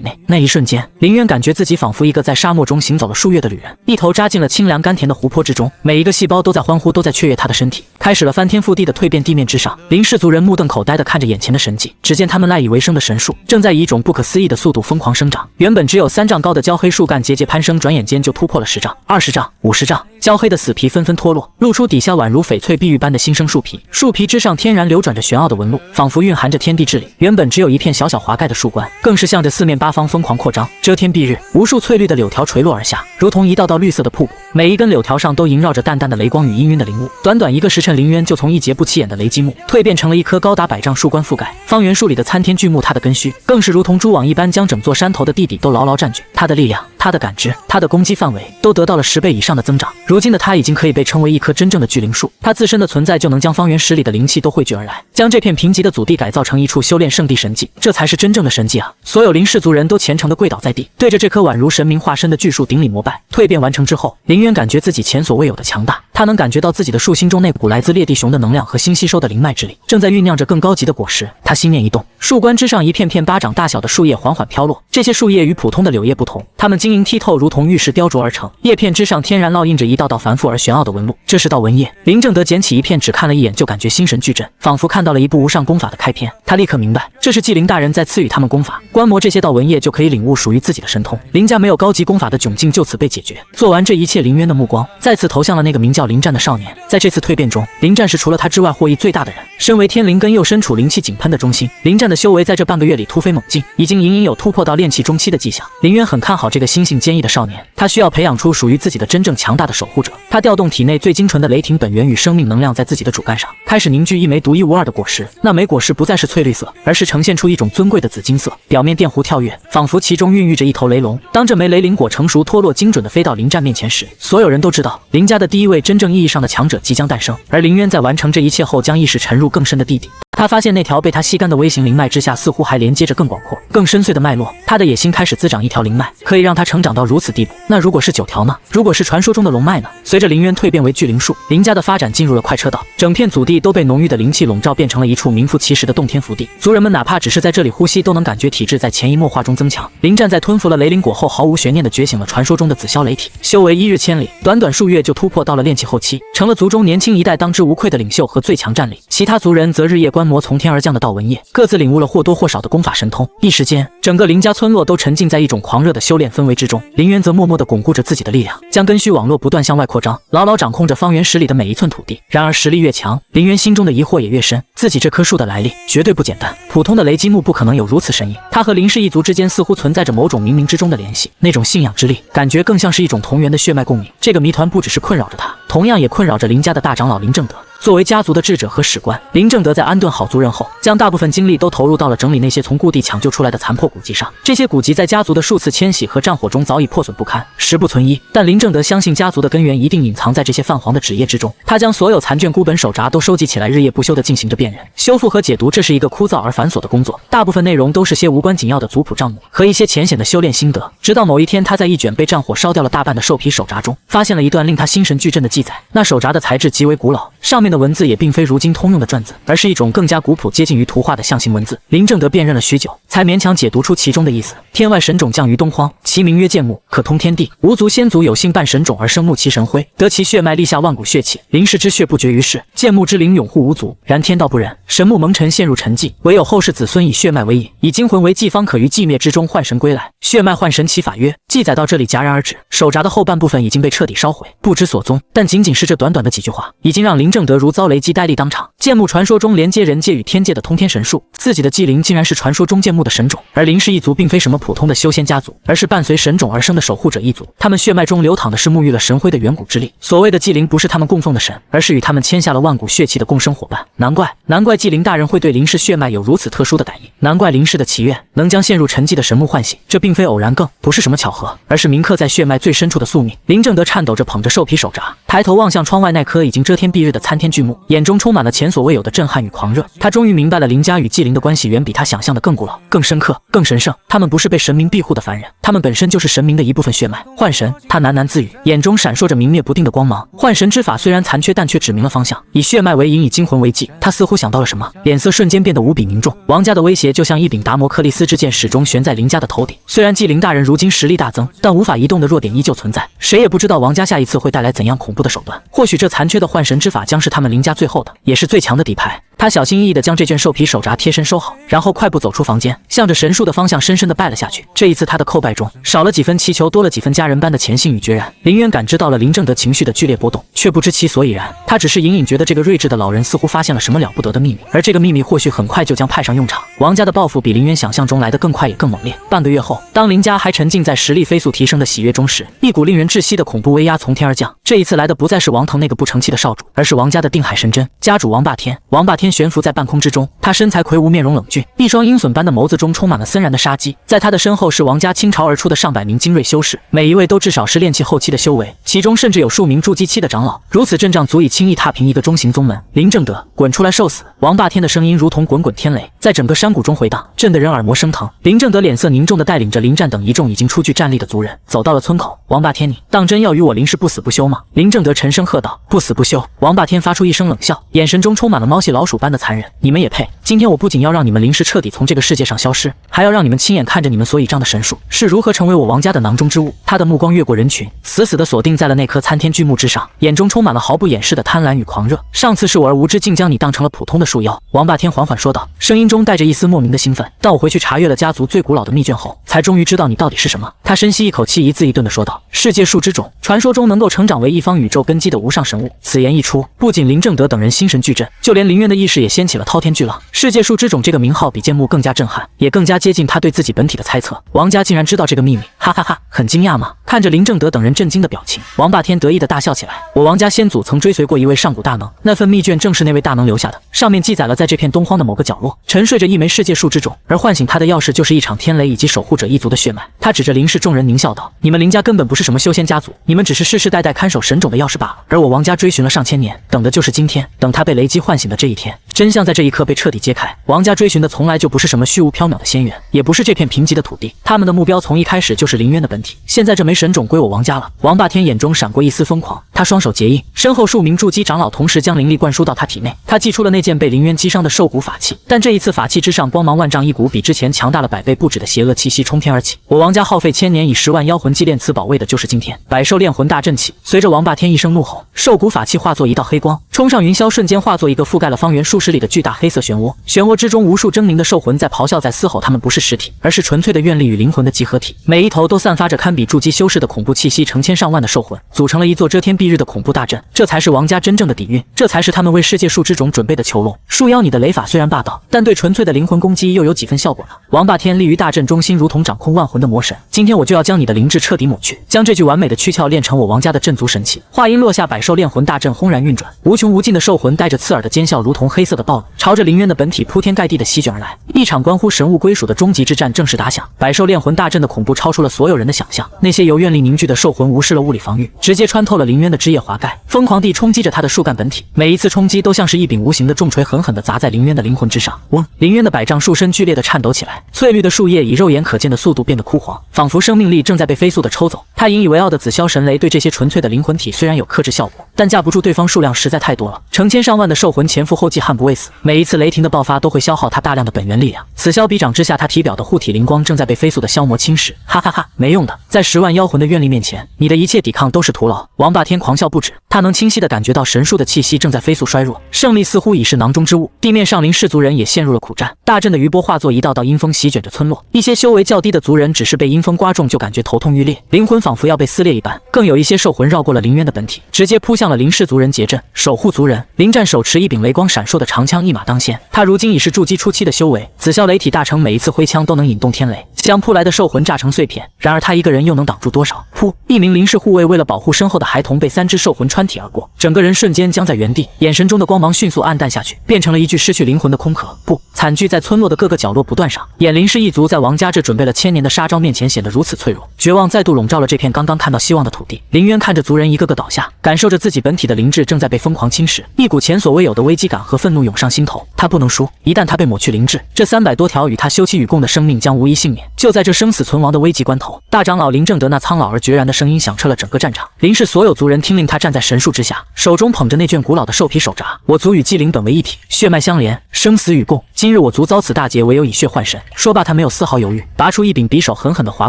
内。那一瞬间，林渊感觉自己仿佛一个在沙漠中行走了数月的旅人，一头扎进了清凉甘甜的湖泊之中，每一个细胞都在欢呼，都在雀跃他的身体，开始了翻天覆地的蜕变。地面之上，林氏族人目瞪口呆地看着眼前的神迹，只见他们赖以为生的神树正在以一种不可思议的速度疯狂生长。原本只有3丈高的焦黑树干节节攀升，转眼间就突破了10丈、20丈、50丈。焦黑的死皮纷纷脱落，露出底下宛如翡翠碧玉般的新生树皮。树皮之上天然流转着玄奥的纹路，仿佛蕴含着天地之理。原本只有一片小小华盖的树冠，更是向着四面八方疯狂扩张，遮天蔽日。无数翠绿的柳条垂落而下，如同一道道绿色的瀑布，每一根柳条上都萦绕着淡淡的雷光与氤氲的灵雾。短短1个时辰，林渊就从一节不起眼的雷击木蜕变成了一棵高达100丈树冠覆盖方圆数里的参天巨木。它的根须更是如同蛛网一般，将整座山头的地底都牢牢占据。它的力量，它的感知，它的攻击范围都得到了10倍以上的增长。如今的它已经可以被称为一棵真正的巨灵树，它自身的存在就能将方圆10里的灵气都汇聚而来，将这片贫瘠的祖地改造成一处修炼圣地神迹。这才是真正的神迹啊！所有林氏族人都虔诚地跪倒在地，对着这棵宛如神明化身的巨树顶礼膜拜。蜕变完成之后，林渊感觉自己前所未有的强大，他能感觉到自己的树心中那股来自裂地熊的能量和新吸收的灵脉之力，正在酝酿着更高级的果实。他心念一动，树冠之上一片片巴掌大小的树叶缓缓飘落。这些树叶与普通的柳叶不同，它们晶莹剔透，如同玉石雕琢而成，叶片之上天然烙印着一道道繁复而玄奥的纹路。这是道纹叶。林正德捡起一片，只看了一眼就感觉心神俱震，仿佛看到了一部无上功法的开篇。他立刻明白，这是纪灵大人在赐予他们功法，观摩这些道纹叶就可以领悟属于自己的神通。林家没有高级功法的窘境就此被解决。做完这一切，林渊的目光再次投向了那个名叫林战的少年。在这次蜕变中，林战是除了他之外获益最大的人。身为天灵根，又身处灵气井喷的中心，林战的修为在这半个月里突飞猛进，已经隐隐有突破到炼气中期的迹象。林渊很看好这个心性坚毅的少年，他需要培养出属于自己的真正强大的守护者。他调动体内最精纯的雷霆本源与生命能量，在自己的主干上开始凝聚一枚独一无二的果实。那枚果实不再是翠绿色，而是呈现出一种尊贵的紫金色，表面电弧跳跃，仿佛其中孕育着一头雷龙。当这枚雷灵果成熟脱落，精准地飞到林战面前时，所有人都知道林家的第一位真正意义上的强者即将诞生。而林渊在完成这一切后，将意识沉入更深的地底。他发现那条被他吸干的微型灵脉之下，似乎还连接着更广阔、更深邃的脉络。他的野心开始滋长，一条灵脉可以让他成长到如此地步。那如果是9条呢？如果是传说中的龙脉呢？随着林渊蜕变为巨灵树，林家的发展进入了快车道，整片祖地都被浓郁的灵气笼罩，变成了一处名副其实的洞天福地。族人们哪怕只是在这里呼吸，都能感觉体质在潜移默化中增强。林战在吞服了雷灵果后，毫无悬念地觉醒了传说中的紫霄雷体，修为1日千里，短短数月就突破到了炼气后期，成了族中年轻一代当之无愧的领袖和最强战力。其他族人则日夜观摩从天而降的道纹叶，各自领悟了或多或少的功法神通。一时间，整个林家村落都沉浸在一种狂热的修炼氛围之中。林渊则默默地巩固着自己的力量，将根须网络不断向外扩张，牢牢掌控着方圆10里的每一寸土地。然而实力越强，林渊心中的疑惑也越深，自己这棵树的来历绝对不简单，普通的雷击木不可能有如此神隐，它和林氏一族之间似乎存在着某种冥冥之中的联系，那种信仰之力，感觉更像是一种同源的血脉共鸣。这个谜团不只是困扰着他，同样也困扰着林家的大长老林正德。作为家族的智者和史官，林正德在安顿好族人后，将大部分精力都投入到了整理那些从故地抢救出来的残破古籍上。这些古籍在家族的数次迁徙和战火中早已破损不堪，实不存一。但林正德相信家族的根源一定隐藏在这些泛黄的纸页之中。他将所有残卷、孤本、手札都收集起来，日夜不休地进行着辨认、修复和解读。这是一个枯燥而繁琐的工作，大部分内容都是些无关紧要的族谱账目和一些浅显的修炼心得。直到某一天，他在一卷被战火烧掉了大半的兽皮手札中，发现了一段令他心神俱震的记载。那手札的材质极为古老，上面的文字也并非如今通用的篆字，而是一种更加古朴、接近于图画的象形文字。林正德辨认了许久，才勉强解读出其中的意思：天外神种降于东荒，其名曰剑木，可通天地。无族先祖有幸伴神种而生木其神辉，得其血脉立下万古血气。林氏之血不绝于世，剑木之灵永护无族。然天道不仁，神木蒙尘陷入沉寂，唯有后世子孙以血脉为引，以精魂为祭，方可于寂灭之中唤神归来。血脉唤神其法曰。记载到这里戛然而止，手札的后半部分已经被彻底烧毁，不知所踪。但仅仅是这短短的几句话，已经让林正德如遭雷击，呆立当场。剑木传说中连接人界与天界的通天神树，自己的祭灵竟然是传说中剑木的神种。而林氏一族并非什么普通的修仙家族，而是伴随神种而生的守护者一族。他们血脉中流淌的是沐浴了神辉的远古之力。所谓的祭灵不是他们供奉的神，而是与他们签下了万古血气的共生伙伴。难怪祭灵大人会对林氏血脉有如此特殊的感应，难怪林氏的祈愿能将陷入沉寂的神木唤醒。这并非偶然，更不是什么巧合，而是铭刻在血脉最深处的宿命。林正德颤抖着捧着兽皮手札，抬头望向窗外那棵已经遮天蔽日的参天天巨木，眼中充满了前所未有的震撼与狂热。他终于明白了林家与纪灵的关系远比他想象的更古老、更深刻、更神圣。他们不是被神明庇护的凡人，他们本身就是神明的一部分血脉。幻神，他喃喃自语，眼中闪烁着明灭不定的光芒。幻神之法虽然残缺，但却指明了方向。以血脉为引，以精魂为祭。他似乎想到了什么，脸色瞬间变得无比凝重。王家的威胁就像一柄达摩克利斯之剑，始终悬在林家的头顶。虽然纪灵大人如今实力大增，但无法移动的弱点依旧存在。谁也不知道王家下一次会带来怎样恐怖的手段。或许这残缺的幻神之法将是他们林家最后的，也是最强的底牌。他小心翼翼地将这卷兽皮手札贴身收好，然后快步走出房间，向着神树的方向深深地拜了下去。这一次他的叩拜中少了几分祈求，多了几分家人般的虔信与决然。林渊感知到了林正德情绪的剧烈波动，却不知其所以然。他只是隐隐觉得这个睿智的老人似乎发现了什么了不得的秘密，而这个秘密或许很快就将派上用场。王家的报复比林渊想象中来得更快也更猛烈。半个月后，当林家还沉浸在实力飞速提升的喜悦中时，一股令人窒息的恐怖威压从天而降。这一次来的不再是王腾那个不成器的少主，而是王家的定海神针家主王霸天。王霸天悬浮在半空之中，他身材魁梧，面容冷峻，一双鹰隼般的眸子中充满了森然的杀机。在他的身后是王家倾巢而出的上百名精锐修士，每一位都至少是炼气后期的修为，其中甚至有数名筑基期的长老。如此阵仗足以轻易踏平一个中型宗门。林正德，滚出来受死！王霸天的声音如同滚滚天雷，在整个山谷中回荡，震得人耳膜生疼。林正德脸色凝重地带领着林战等一众已经出具战力的族人走到了村口。王霸天，你当真要与我林氏不死不休吗？林正德沉声喝道。不死不休！王霸天发出一声冷笑，眼神中充满了猫系老鼠般的残忍。你们也配？今天我不仅要让你们林氏彻底从这个世界上消失，还要让你们亲眼看着你们所倚仗的神树是如何成为我王家的囊中之物。他的目光越过人群，死死地锁定在了那棵参天巨木之上，眼中充满了毫不掩饰的贪婪与狂热。上次是我而无知，竟将你当成了普通的树妖。王霸天缓缓说道，声音中带着一丝莫名的兴奋。当我回去查阅了家族最古老的密卷后，才终于知道你到底是什么。他深吸一口气，一字一顿地说道，世界树之种，传说中能够成长为一方宇宙根基的无上神物。此言一出，不仅林正德等人心神俱震，就连林渊的意识也掀起了滔天巨浪。世界树之种这个名号比剑木更加震撼，也更加接近他对自己本体的猜测。王家竟然知道这个秘密，哈哈哈！很惊讶吗？看着林正德等人震惊的表情，王霸天得意的大笑起来。我王家先祖曾追随过一位上古大能，那份密卷正是那位大能留下的，上面记载了在这片东荒的某个角落沉睡着一枚世界树之种，而唤醒他的钥匙就是一场天雷以及守护者一族的血脉。他指着林氏众人狞笑道，你们林家根本不是什么修仙家族，你们只是世世代代看守神种的钥匙罢了，而我王家追寻了上千年，等的就是今天，等他被雷击唤醒的这一天。真相在这一刻被彻底揭开，王家追寻的从来就不是什么虚无缥缈的仙缘，也不是这片贫瘠的土地，他们的目标从一开始就是林渊的本体。现在这枚神种归我王家了。王霸天眼中闪过一丝疯狂，他双手结印，身后数名筑基长老同时将灵力灌输到他体内。他祭出了那件被林渊击伤的兽骨法器，但这一次法器之上光芒万丈，一股比之前强大了100倍不止的邪恶气息冲天而起。我王家耗费千年以10万妖魂祭炼此宝位的就是今天。百兽炼魂大阵起，随着王霸天一声怒吼，兽骨法器化作一道黑光，冲上云霄，瞬间化作一个覆盖了方圆数十里的巨大黑色漩涡。漩涡之中无数狰狞的兽魂在咆哮，在嘶吼，他们不是实体，而是纯粹的愿力与灵魂的集合体，每一头都散发着堪比筑基修士的恐怖气息，成千上万的兽魂组成了一座遮天蔽日的恐怖大阵。这才是王家真正的底蕴，这才是他们为世界树之种准备的囚笼。树妖，你的雷法虽然霸道，但对纯粹的灵魂攻击又有几分效果呢？王霸天立于大阵中心，如同掌控万魂的魔神。今天我就要将你的灵智彻底抹去，将这具完美的躯壳炼成我王家的镇族神器。话音落下，百兽炼魂大阵轰然运转，无穷无尽的兽魂带着刺耳的尖啸，如同黑色的暴龙，朝着林渊的本体铺天盖地的席卷而来。一场关乎神物归属的终极之战正式打响。百兽炼魂大阵的恐怖超出了所有人的想象，那些由愿力凝聚的兽魂无视了物理防御，直接穿透了林渊的枝叶华盖，疯狂地冲击着他的树干本体。每一次冲击都像是一柄无形的重锤，狠狠地砸在林渊的灵魂之上。嗡！林渊的百丈树身剧烈地颤抖起来，翠绿的树叶以肉眼可见的速度变得枯黄，仿佛生命力正在被飞速地抽走。他引以为傲的紫霄神雷对这些纯粹的灵魂体虽然有克制效果，但架不住对方数量实在太多了，成千上万的兽魂前赴后继，悍不畏死。每一次雷霆的爆发都会消耗他大量的本源力量。此消彼长之下，他体表的护体灵光正在被飞速的消磨侵蚀。哈哈哈，没用的，在10万妖魂的愿力面前，你的一切抵抗都是徒劳。王霸天狂笑不止，他能清晰地感觉到神树的气息正在飞速衰弱，胜利似乎已是囊中之物。地面上林氏族人也陷入了苦战，大阵的余波化作一道道阴风，席卷着村落。一些修为较低的族人只是被阴风刮中就感觉头痛欲裂，灵魂仿佛要被撕裂一般。更有一些兽魂绕过了林渊的本体，直接扑向了林氏族人结阵。守护族人林战手持一柄雷光闪烁的长枪，一马当先。他如今已是筑基初期的修为，紫霄雷体大成，每一次挥枪都能引动天雷，将扑来的兽魂炸成碎片。然而他一个人又能挡住多少？噗！一名林氏护卫为了保护身后的孩童，被3只兽魂穿体而过，整个人瞬间僵在原地，眼神中的光芒迅速暗淡下去，变成了一具失去灵魂的空壳。不，惨剧在村落的各个角落不断上演。林氏一族在王家这准备了1000年的杀招面前显得如此脆弱，绝望再度笼罩了这片刚刚看到希望的土地。林渊看着族人一个个倒下，感受着自己本体的灵智正在被疯狂侵蚀，一股前所未有的危机感和愤怒涌上心头。他不能输，一旦他被抹去灵智，这300多条与他休戚与共的生命将无一幸免。就在这生死存亡的危急关头，大长老林正德那苍老而决然的声音响彻了整个战场。林氏所有族人听令他站在神树之下，手中捧着那卷古老的兽皮手札。我族与祭灵本为一体，血脉相连，生死与共。今日我族遭此大劫，唯有以血换神。说罢，他没有丝毫犹豫，拔出一柄匕首，狠狠地划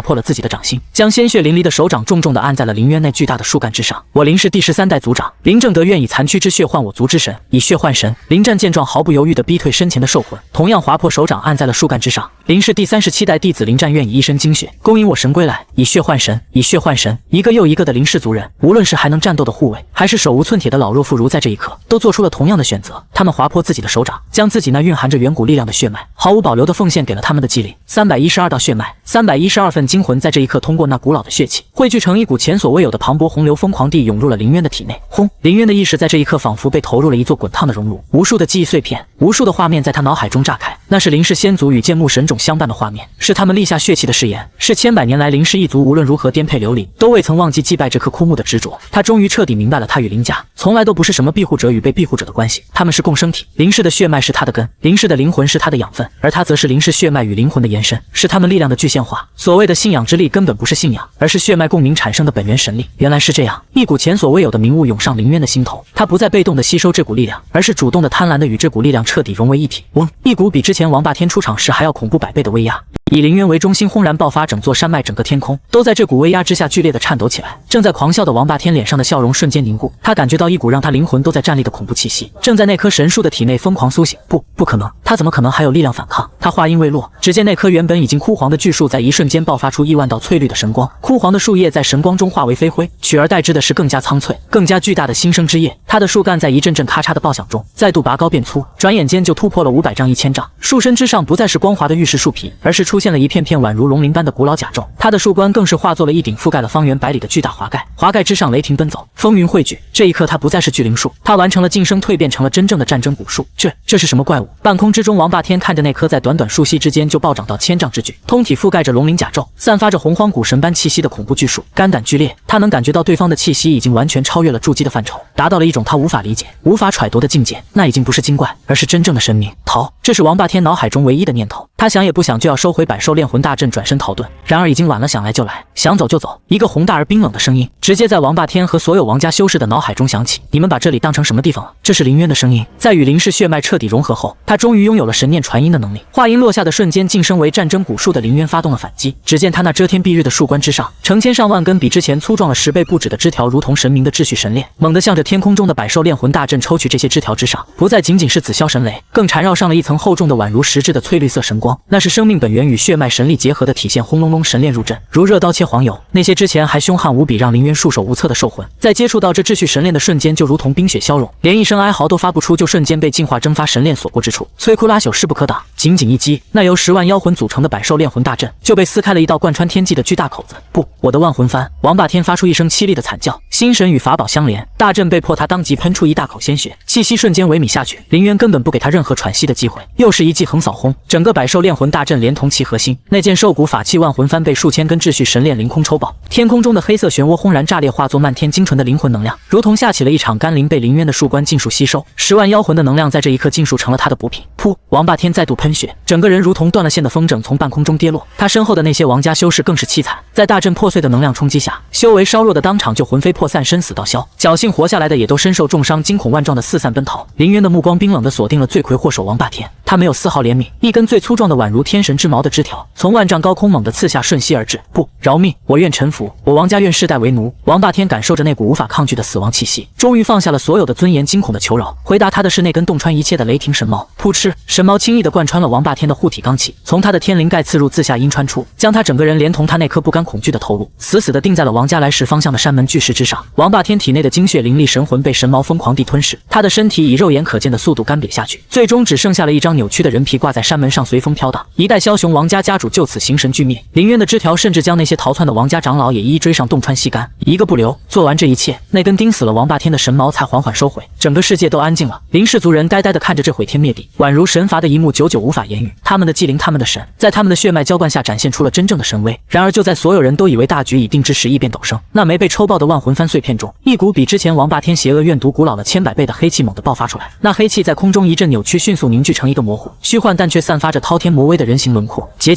破了自己的掌心，将鲜血淋漓的手掌重重地按在了林渊那巨大的树干之上。我林氏第13代族长林正德愿以残躯之血换我族之神，以血换神。林战见状，毫不犹豫地逼退身前的兽魂，同样划破手掌按在了树干之上。林氏第37代弟子林战愿以一身精血勾引我神归来，以血换神，以血换神。一个又一个的林氏族人，无论是还能战斗的护卫，还是手无寸铁的老弱妇孺，在这一刻都做出了同样的选择。他们划破自己的手掌，将自己那蕴含着远古力量的血脉毫无保留地奉献给了他们的祭灵。312道血脉，312份精魂，在这一刻通过那古老的血气汇聚成一股前所未有的磅礴洪流，疯狂地涌入了林渊的体内。轰！林渊的意识在这一刻仿佛被投入了一座滚烫的熔炉，无数的记忆碎片，无数的画面在他脑海中炸开。那是林氏先祖与剑木神种相伴的画面，是他们立下血气的誓言，是千百年来林氏一族无论如何颠沛流离，都未曾忘记祭拜这棵枯木的执着。他终于彻底明白了，他与林家从来都不是什么庇护者与被庇护者的关系，他们是共生体。林氏的血脉是他的根，林氏的灵魂是他的养分，而他则是林氏血脉与灵魂的延伸，是他们力量的具现化。所谓的信仰之力根本不是信仰，而是血脉共鸣产生的本源神力。原来是这样，一股前所未有的明悟涌上林渊的心头，他不再被动地吸收这股力量，而是主动地贪婪地与这股力量彻底融为一体。嗡！一股比之前王霸天出场时还要恐怖100倍的威压以林渊为中心轰然爆发，整座山脉整个天空都在这股威压之下剧烈地颤抖起来。正在狂笑的王霸天脸上的笑容瞬间凝固，他感觉到一股让他灵魂都在站立的恐怖气息正在那棵神树的体内疯狂苏醒。不可能，他怎么可能还有力量反抗？他话音未落，只见那棵原本已经枯黄的巨树在一瞬间爆发出亿万道翠绿的神光，枯黄的树叶在神光中化为飞灰，取而代之的是更加苍翠、更加巨大的新生枝叶。它的树干在一阵阵咔嚓的爆响中再度拔高变粗，转眼间就突破了500丈、1000丈。树身之上不再是光滑的玉石树皮，而是出现了一片片宛如龙鳞般的古老甲胄。它的树冠更是化作了一顶覆盖了方圆百里的巨大华盖，华盖之上雷霆奔走，风云汇聚。这一刻，它不再是巨灵树，它完成了晋升蜕变成了真正的战争古树。这是什么怪物？半空之中，王霸天看着那棵在短短数息之间就暴长到1000丈之巨，通体覆盖着龙鳞甲胄，散发着洪荒古神般气息的恐怖巨树，肝胆俱裂。他能感觉到对方的气息已经完全超越了筑基的范畴，达到了一种他无法理解、无法揣度的境界。那已经不是精怪，而是真正的生命。逃！这是王霸天脑海中唯一的念头。他想也不想就要收回百兽炼魂大阵，转身逃遁。然而已经晚了，想来就来，想走就走。一个宏大而冰冷的声音直接在王霸天和所有王家修士的脑海中响起：你们把这里当成什么地方了？这是林渊的声音。在与林氏血脉彻底融合后，他终于拥有了神念传音的能力。话音落下的瞬间，晋升为战争古树的林渊发动了反击。只见他那遮天蔽日的树冠之上，成千上万根比之前粗壮了10倍不止的枝条，如同神明的秩序神链，猛地向着天空中的百兽炼魂大阵抽取。这些枝条之上，不再仅仅是紫霄神雷，更缠绕上了一层厚重的宛如实质的翠绿色神光。那是生命本源与血脉神力结合的体现。轰隆隆，神链入阵，如热刀切黄油。那些之前还凶悍无比、让林渊束手无策的兽魂，在接触到这秩序神链的瞬间，就如同冰雪消融，连一声哀嚎都发不出，就瞬间被净化蒸发神链所过之处，摧枯拉朽，势不可挡。仅仅一击，那由10万妖魂组成的百兽炼魂大阵就被撕开了一道贯穿天际的巨大口子。不，我的万魂幡！王霸天发出一声凄厉的惨叫，心神与法宝相连，大阵被迫他当即喷出一大口鲜血，气息瞬间萎靡下去。林渊根本不给他任何喘息的机会，又是一记横扫轰，整个百兽炼魂大阵连同其核心那件兽骨法器万魂幡被数千根秩序神链凌空抽爆，天空中的黑色漩涡轰然炸裂，化作漫天精纯的灵魂能量，如同下起了一场甘霖，被林渊的树冠尽数吸收。10万妖魂的能量在这一刻尽数成了他的补品。噗！王霸天再度喷血，整个人如同断了线的风筝从半空中跌落。他身后的那些王家修士更是凄惨，在大阵破碎的能量冲击下，修为稍弱的当场就魂飞魄散，身死道消；侥幸活下来的也都身受重伤，惊恐万状的四散奔逃。林渊的目光冰冷地锁定了罪魁祸首王霸天，他没有丝毫怜悯，一根最粗壮的宛如天神之矛的枝条从万丈高空猛地刺下，瞬息而至。不，饶命！我愿臣服，我王家愿世代为奴。王霸天感受着那股无法抗拒的死亡气息，终于放下了所有的尊严，惊恐的求饶。回答他的是那根洞穿一切的雷霆神矛。噗嗤！神矛轻易地贯穿了王霸天的护体罡气，从他的天灵盖刺入，自下阴穿出，将他整个人连同他那颗不干将恐惧的头颅死死地钉在了王家来时方向的山门巨石之上。王霸天体内的精血灵力神魂被神矛疯狂地吞噬，他的身体以肉眼可见的速度干瘪下去，最终只剩下了一张扭曲的人皮挂在山门上随风飘荡。一代枭雄王家家主就此形神俱灭，林渊的枝条甚至将那些逃窜的王家长老也一一追上，洞穿吸干，一个不留。做完这一切，那根钉死了王霸天的神矛才缓缓收回，整个世界都安静了。林氏族人呆呆地看着这毁天灭地、宛如神罚的一幕，久久无法言语。他们的祭灵，他们的神，在他们的血脉浇灌下展现出了真正的神威。然而就在所有人都以为大局已定之时，异变陡生。那枚被抽爆的万魂幡碎片中，一股比之前王霸天邪恶怨毒古老了千百倍的黑气猛地爆发出来。那黑气在空中一阵扭曲，迅速凝聚成一个模糊、虚幻但却散发着滔天魔威的人形轮廓。结，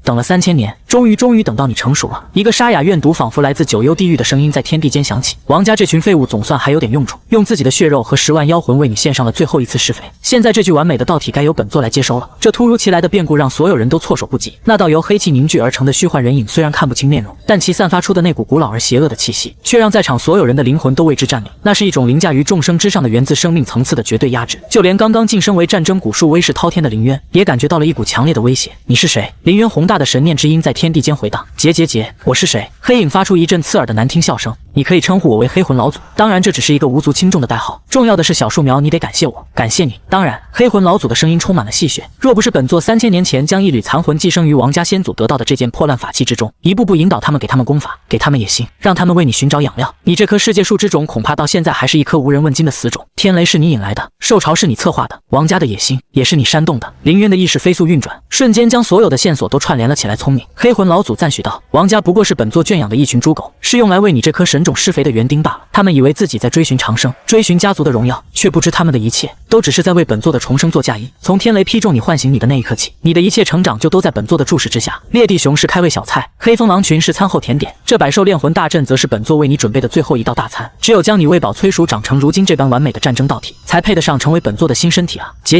等了3000年，终于等到你成熟了。一个沙哑怨毒仿佛来自九幽地狱的声音在天地间响起。王家这群废物总算还有点用处，用自己的血肉和10万妖魂为你献上了最后一次施肥。现在这具完美的道体该由本座来接收了。这突如其来的变故让所有人都措手不及。那道由黑气凝聚而成的虚幻人影虽然看不清面容，但其散发出的那股古老而邪恶的气息，却让在场所有人的灵魂都为之战栗。那是一种凌驾于众生之上的源自生命层次的绝对压制。就连刚刚晋升为战争古树威势滔天的林渊，也感觉到了一股强烈的威胁。你是谁？林渊宏大的神念之音在天地间回荡。我是谁？黑影发出一阵刺耳的难听笑声。你可以称呼我为黑魂老祖，当然这只是一个无足轻重的代号。重要的是小树苗，你得感谢我，感谢你。当然，黑魂老祖的声音充满了戏谑。若不是本座3000年前将一缕残魂寄生于王家先祖得到的这件破烂法器之中，一步步引导他们，给他们功法，给他们野心，让他们为你寻找养料，你这棵世界树之种恐怕到现在还是一棵无人问津的死种。天雷是你引来的，兽潮是你策划的，王家的野心也是你煽动的。林渊的意识飞速运转，瞬间将所有的线索都串联了起来。聪明，黑魂老祖赞许道，王家不过是本座圈养的一群猪狗，是用来为你这颗神种施肥的园丁罢了。他们以为自己在追寻长生，追寻家族的荣耀，却不知他们的一切都只是在为本座的重生做嫁衣。从天雷劈中你唤醒你的那一刻起，你的一切成长就都在本座的注视之下。裂地熊是开胃小菜，黑风狼群是餐后甜点，这百兽炼魂大阵则是本座为你准备的最后一道大餐。只有将你喂饱催熟，长成如今这般完美的战争道体，才配得上成为本座的新身体啊！结，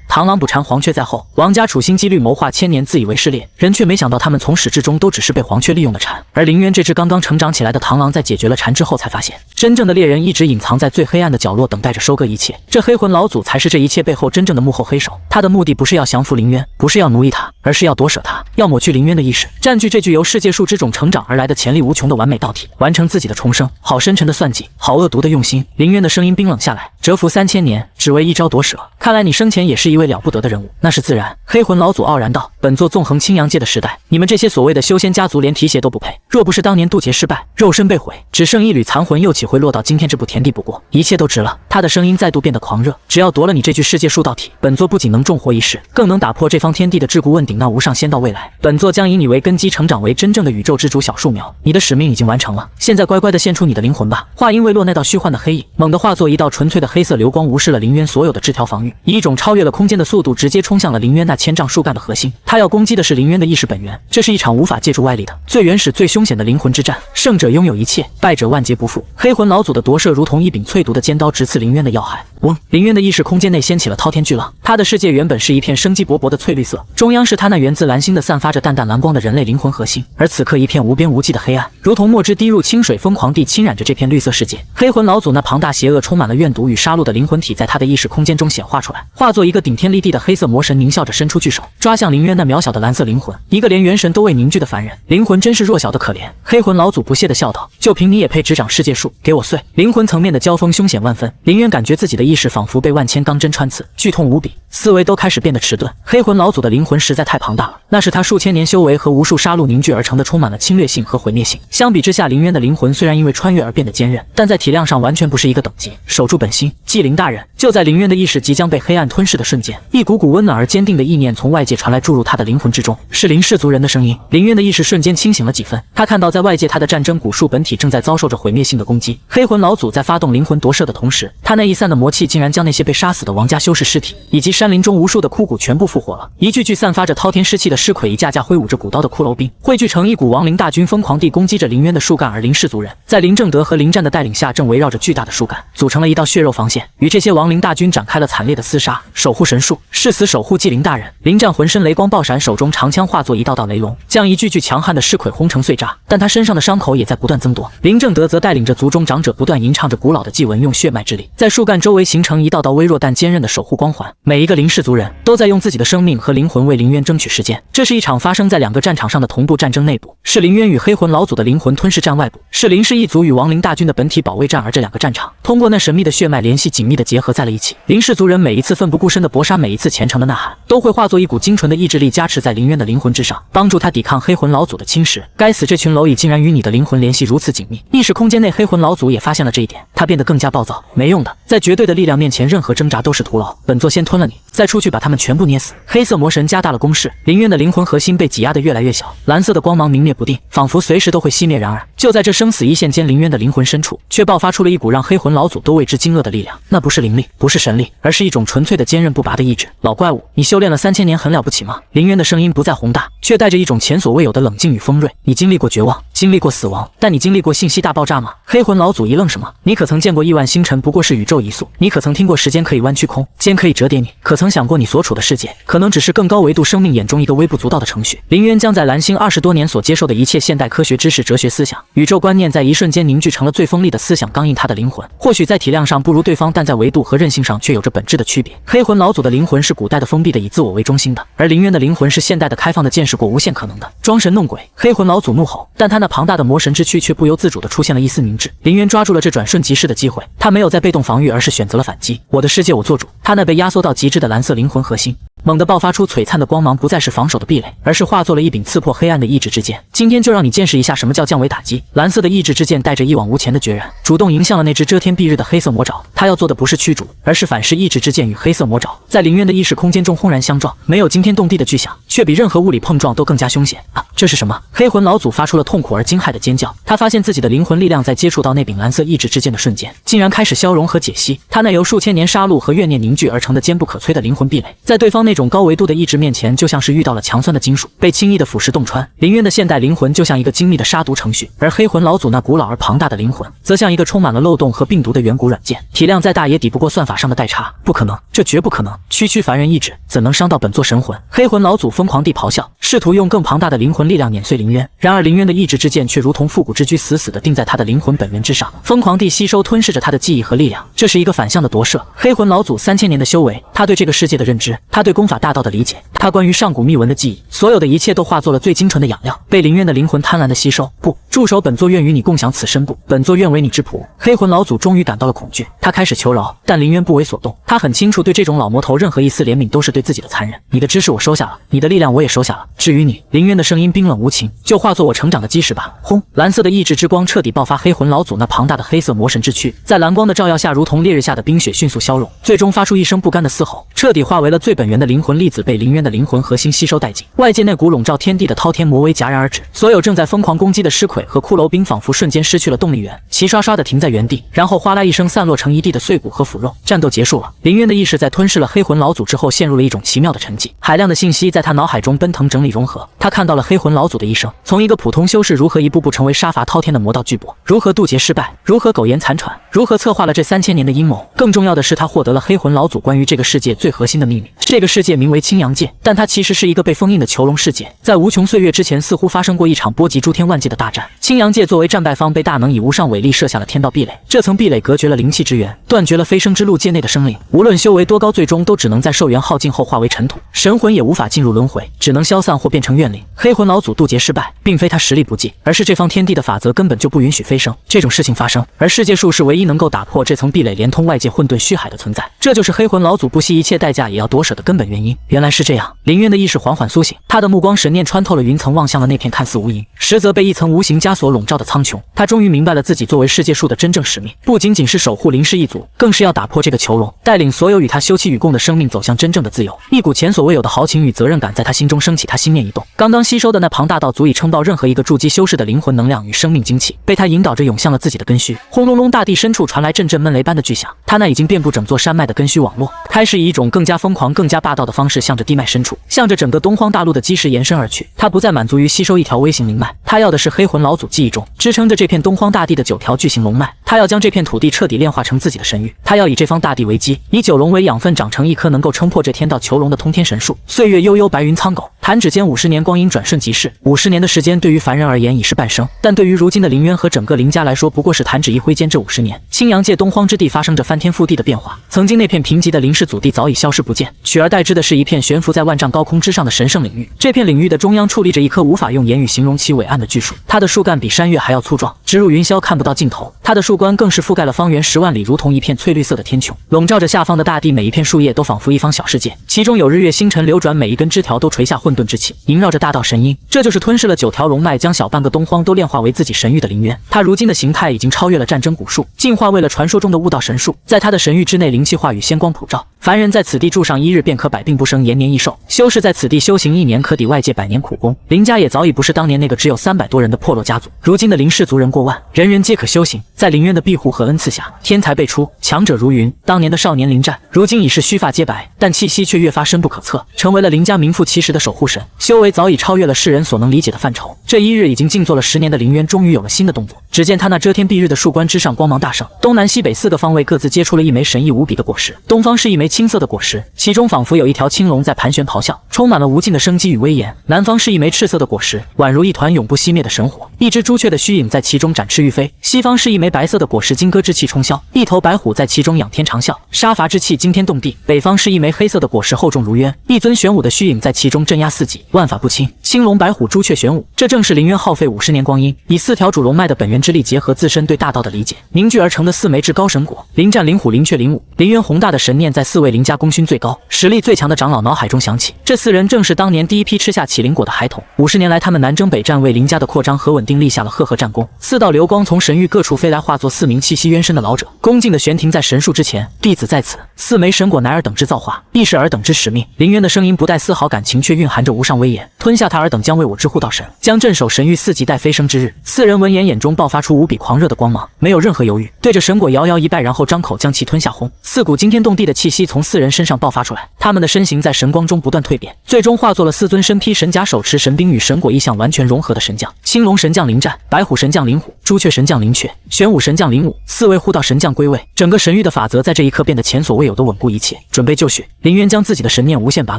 螳螂捕蝉，黄雀在后。王家处心积虑谋划千年，自以为是猎人，却没想到他们从始至终都只是被黄雀利用的蝉。而林渊这只刚刚成长起来的螳螂，在解决了蝉之后，才发现真正的猎人一直隐藏在最黑暗的角落，等待着收割一切。这黑魂老祖才是这一切背后真正的幕后黑手。他的目的不是要降服林渊，不是要奴役他，而是要夺舍他，要抹去林渊的意识，占据这具由世界树之种成长而来的潜力无穷的完美道体，完成自己的重生。好深沉的算计，好恶毒的用心。林渊的声音冰冷下来，蛰伏3000年，只为一朝夺舍。看来你生前也是一位了不得的人物。那是自然。黑魂老祖傲然道，本座纵横青阳界的时代，你们这些所谓的修仙家族连提鞋都不配。若不是当年渡劫失败，肉身被毁，只剩一缕残魂，又岂会落到今天这步田地？不过一切都值了。他的声音再度变得狂热，只要夺了你这具世界树道体，本座不仅能重活一世，更能打破这方天地的桎梏，问鼎那无上仙道未来。本座将以你为根基，成长为真正的宇宙之主小树苗。你的使命已经完成了，现在乖乖的献出你的灵魂吧。话音未落，那道虚幻的黑影猛地化作一道纯粹的黑色流光，无视了林渊所有的枝条防御，以一种超越了空间的速度直接冲向了林渊那千丈树干的核心。他要攻击的是林渊的意识本源，这是一场无法借助外力的最原始最凶险的灵魂之战。胜者拥有一切，败者万劫不复。黑魂老祖的夺舍如同一柄淬毒的尖刀，直刺林渊的要害。嗡！林渊的意识空间内掀起了滔天巨浪，他的世界原本是一片生机勃勃的翠绿色，中央是他那源自蓝星的散发着淡淡蓝光的人类灵魂核心，而此刻一片无边无际的黑暗，如同墨汁滴入清水，疯狂地侵染着这片绿色世界。黑魂老祖那庞大邪恶、充满了怨毒与杀戮的灵魂体，在他的意识空间中显化出来，化作一个顶天立地的黑色魔神，狞笑着伸出巨手，抓向林渊那渺小的蓝色灵魂。一个连元神都未凝聚的凡人，灵魂真是弱小的可怜。黑魂老祖不屑地笑道：“就凭你也配执掌世界树？给我碎！”灵魂层面的交锋凶险万分，林渊感觉自己的意识仿佛被万千钢针穿刺，剧痛无比，思维都开始变得迟钝。黑魂老祖的灵魂实在太庞大了，那是他数千年修为和无数杀戮凝聚而成的，充满了侵略性和毁灭性。相比之下，林渊的灵魂虽然因为穿越而变得坚韧，但在体量上完全不是一个等级。守住本心，祭灵大人！就在林渊的意识即将被黑暗吞噬的瞬间，一股股温暖而坚定的意念从外界传来，注入他的灵魂之中，是林氏族人的声音。林渊的意识瞬间清醒了几分，他看到在外界他的战争古树本体正在遭受着毁灭性的攻击。黑魂老祖在发动灵魂夺舍的同时，他那一散的魔气竟然将那些被杀死的王家修士尸体以及山林中无数的枯骨全部复活了。一具具散发着滔天尸气的尸魁，一架架挥舞着古刀的骷髅兵汇聚成一股亡灵大军，疯狂地攻击着着林渊的树干，而林氏族人在林正德和林战的带领下，正围绕着巨大的树干，组成了一道血肉防线，与这些亡灵大军展开了惨烈的厮杀。守护神树，誓死守护纪灵大人。林战浑身雷光爆闪，手中长枪化作一道道雷龙，将一具具强悍的尸魁轰成碎渣。但他身上的伤口也在不断增多。林正德则带领着族中长者，不断吟唱着古老的祭文，用血脉之力在树干周围形成一道道微弱但坚韧的守护光环。每一个林氏族人都在用自己的生命和灵魂为林渊争取时间。这是一场发生在2个战场上的同步战争，内部是林渊与黑魂老祖的灵魂吞噬战，外部是林氏一族与亡灵大军的本体保卫战。而这2个战场通过那神秘的血脉联系，紧密的结合在了一起。林氏族人每一次奋不顾身的搏杀，每一次虔诚的呐喊，都会化作一股精纯的意志力，加持在林渊的灵魂之上，帮助他抵抗黑魂老祖的侵蚀。该死，这群蝼蚁竟然与你的灵魂联系如此紧密！意识空间内，黑魂老祖也发现了这一点，他变得更加暴躁。没用的，在绝对的力量面前，任何挣扎都是徒劳。本座先吞了你，再出去把他们全部捏死。黑色魔神加大了攻势，林渊的灵魂核心被挤压得越来越小，蓝色的光芒明灭不定，仿佛随时都会熄灭。然而，就在这生死一线间，林渊的灵魂深处却爆发出了一股让黑魂老祖都为之惊愕的力量。那不是灵力，不是神力，而是一种纯粹的坚韧不拔的意志。老怪物，你修炼了3000年，很了不起吗？林渊的声音不再宏大，却带着一种前所未有的冷静与锋锐。你经历过绝望，经历过死亡，但你经历过信息大爆炸吗？黑魂老祖一愣，什么？你可曾见过亿万星辰不过是宇宙一粟？你可曾听过时间可以弯曲空间可以折叠你？可曾想过你所处的世界可能只是更高维度生命眼中一个微不足道的程序？林渊将在蓝星20多年所接受的一切现代科学知识、哲学思想、宇宙观念，在一瞬间凝聚成了最锋利的思想，刚印他的灵魂。或许在体量上不如对方，但在维度和韧性上却有着本质的区别。黑魂老祖的灵魂是古代的封闭的，以自我为中心的，而林渊的灵魂是现代的开放的，见识过无限可能的。装神弄鬼！黑魂老祖怒吼，但他那庞大的魔神之躯却不由自主地出现了一丝凝滞。林渊抓住了这转瞬即逝的机会，他没有在被动防御，而是选择了反击。我的世界我做主。他那被压缩到极致的蓝色灵魂核心猛地爆发出璀璨的光芒，不再是防守的壁垒，而是化作了一柄刺破黑暗的意志之剑。今天就让你见识一下什么叫降维打击。蓝色的意志之剑带着一往无前的决然，主动迎向了那只遮天蔽日的黑色魔爪。他要做的不是驱逐，而是反噬意志之剑与黑色魔爪在林渊的意识空间中轰然相撞。没有惊天动地的巨响，却比任何物理碰撞都更加凶险啊！这是什么？黑魂老祖发出了痛苦而惊骇的尖叫。他发现自己的灵魂力量在接触到那柄蓝色意志之剑的瞬间，竟然开始消融和解析。他那由数千年杀戮和怨念凝聚而成的坚不可摧的灵魂壁垒，在对方那种高维度的意志面前，就像是遇到了强酸的金属，被轻易的腐蚀洞穿。林渊的现代灵魂就像一个精密的杀毒程序，而黑魂老祖那古老而庞大的灵魂，则像一个充满了漏洞和病毒的远古软件，体量再大也抵不过算法上的代差。不可能，这绝不可能！区区凡人意志，怎能伤到本座神魂？黑魂老祖疯狂地咆哮，试图用更庞大的灵魂力量碾碎林渊。然而林渊的意志之剑却如同复古之居，死死地钉在他的灵魂本源之上，疯狂地吸收吞噬着他的记忆和力量。这是一个反向的夺舍。黑魂老祖3000年的修为，他对这个世界的认知，他对功法大道的理解，他关于上古秘文的记忆，所有的一切都化作了最精纯的养料，被林渊的灵魂贪婪地吸收。不，住手！本座愿与你共享此身，不，本座愿为你之仆。黑魂老祖终于感到了恐惧，他开始求饶，但林渊不为所动。他很清楚，对这种老魔头，任何一丝怜悯都是对自己的残忍。你的知识我收下了，你的力量我也收下了，至于你，林渊的声音冰冷无情，就化作我成长的基石吧。轰！蓝色的意志之光彻底爆发，黑魂老祖那庞大的黑色魔神之躯，在蓝光的照耀下，如同烈日下的冰雪，迅速消融，最终发出一声不甘的嘶吼，彻底化为了最本源的灵魂粒子，被林渊的灵魂核心吸收殆尽。外界那股笼罩天地的滔天魔威戛然而止，所有正在疯狂攻击的尸魁和骷髅兵仿佛瞬间失去了动力源，齐刷刷地停在原地，然后哗啦一声散落成一地的碎骨和腐肉。战斗结束了，林渊的意识在吞噬了黑魂老祖之后，陷入了一种奇妙的沉寂。海量的信息在他脑海中奔腾整理融合，他看到了黑魂老祖的一生，从一个普通修士如何一步步成为杀伐滔天的魔道巨擘，如何渡劫失败，如何苟延残喘，如何策划了这3000年的阴谋。更重要的是，他获得了黑魂老祖关于这个世界最核心的秘密。这个世界名为青阳界，但它其实是一个被封印的囚笼世界。在无穷岁月之前，似乎发生过一场波及诸天万界的大战。青阳界作为战败方，被大能以无上伟力设下了天道壁垒，这层壁垒隔绝了灵气之源，断绝了飞升之路界内的生灵。无论修为多高，最终都只能在寿元耗尽后化为尘土，神魂也无法进入轮回，只能消散或变成怨灵。黑魂老祖渡劫失败，并非他实力不济，而是这方天地的法则根本就不允许飞升这种事情发生，而世界树是唯一能够打破这层壁垒，连通外界混沌虚海的存在。这就是黑魂老祖不惜一切代价也要夺舍的根本原因。原来是这样，林渊的意识缓缓苏醒，他的目光神念穿透了云层，望向了那片看似无垠，实则被一层无形枷锁笼罩的苍穹。他终于明白了自己作为世界树的真正使命，不仅仅是守护林氏一族，更是要打破这个囚笼，带领所有与他休戚与共的生命走向真正的自由。一股前所未有的豪情与责任感在他心中升起，他心念一动，刚刚吸收的那庞大到足以撑爆任何一个筑基修士的灵魂能量与生命精气，被他引导着涌向了自己的根须。轰隆隆，大地深处传来阵阵闷雷般的巨响，他那已经遍布整座山脉的根须网络，开始以一种更加疯狂、更加霸大道的方式向着地脉深处，向着整个东荒大陆的基石延伸而去。他不再满足于吸收一条微型灵脉，他要的是黑魂老祖记忆中支撑着这片东荒大地的9条巨型龙脉。他要将这片土地彻底炼化成自己的神域，他要以这方大地为基，以9龙为养分，长成一棵能够撑破这天道囚笼的通天神树。岁月悠悠，白云苍狗，弹指间50年光阴转瞬即逝。50年的时间对于凡人而言已是半生，但对于如今的凌渊和整个凌家来说，不过是弹指一挥间。这50年，青阳界东荒之地发生着翻天覆地的变化。曾经那片贫瘠的凌氏祖地早已消失不见，取而代之的是一片悬浮在万丈高空之上的神圣领域。这片领域的中央矗立着一棵无法用言语形容其伟岸的巨树，它的树干比山岳还要粗壮，直入云霄，看不到尽头。它的树冠更是覆盖了方圆10万里，如同一片翠绿色的天穹，笼罩着下方的大地。每一片树叶都仿佛一方小世界，其中有日月星辰流转，每一根枝条都垂下混沌之气，萦绕着大道神音。这就是吞噬了9条龙脉，将小半个东荒都炼化为自己神域的凌渊。他如今的形态已经超越了战争古树，进化为了传说中的悟道神树。在他的神域之内，灵气化与仙光普照，凡人在此地住上1日，便可百病不生，延年益寿；修士在此地修行1年，可抵外界100年苦功。林家也早已不是当年那个只有300多人的破落家族，如今的林氏族人过万，人人皆可修行。在凌渊的庇护和恩赐下，天才辈出，强者如云。当年的少年林战，如今已是须发皆白，但气息却越发深不可测，成为了林家名副其实的守护神，修为早已超越了世人所能理解的范畴。这1日已经静坐了10年的凌渊，终于有了新的动作。只见他那遮天蔽日的树冠之上光芒大盛，东南西北4个方位各自结出了一枚神异无比的果实。东方是一枚青色的果实，其中仿佛有一条青龙在盘旋咆哮，充满了无尽的生机与威严。南方是一枚赤色的果实，宛如一团永不熄灭的神火，一只朱雀的虚影在其中展翅欲飞。西方是一枚白色的果实，金戈之气冲霄，一头白虎在其中仰天长啸，杀伐之气惊天动地。北方是一枚黑色的果实，厚重如渊，一尊玄武的虚影在其中镇压四极，万法不侵。青龙白虎朱雀玄武，这正是凌渊耗费50年光阴，以4条主龙脉的本源之力，结合自身对大道的理解，凝聚而成的4枚至高神果。灵战、灵虎、灵雀、灵武。凌渊宏大的神念在4位凌家功勋最高、实力最强的长老脑海中响起，这4人正是当年第一批吃下启灵果的孩童。50年来，他们南征北战，为凌家的扩张和稳定立下了赫赫战功。4道流光从神域各处飞来，化作4名气息渊深的老者，恭敬地悬停在神树之前。弟子在此，4枚神果乃尔等之造化，亦是尔等之使命。凌渊的声音不带丝毫感情，却蕴含着无上威严。吞下他，尔等将为我之护道神，将镇守神域4级待飞升之日。4人闻言，眼中爆发出无比狂热的光芒，没有任何犹豫，对着神果遥遥一拜，然后张口将其吞下。轰！4股惊天动地的气息从4人身上爆发出来，他们的身形在神光中不断蜕变，最终化作了4尊身披神甲、手持神兵与神果意象完全融合的神将。青龙神将灵战，白虎神将灵虎，朱雀神将灵雀，玄武神将灵武，4位护道神将归位。整个神域的法则在这一刻变得前所未有的稳固一切，准备就绪。凌渊将自己的神念无限拔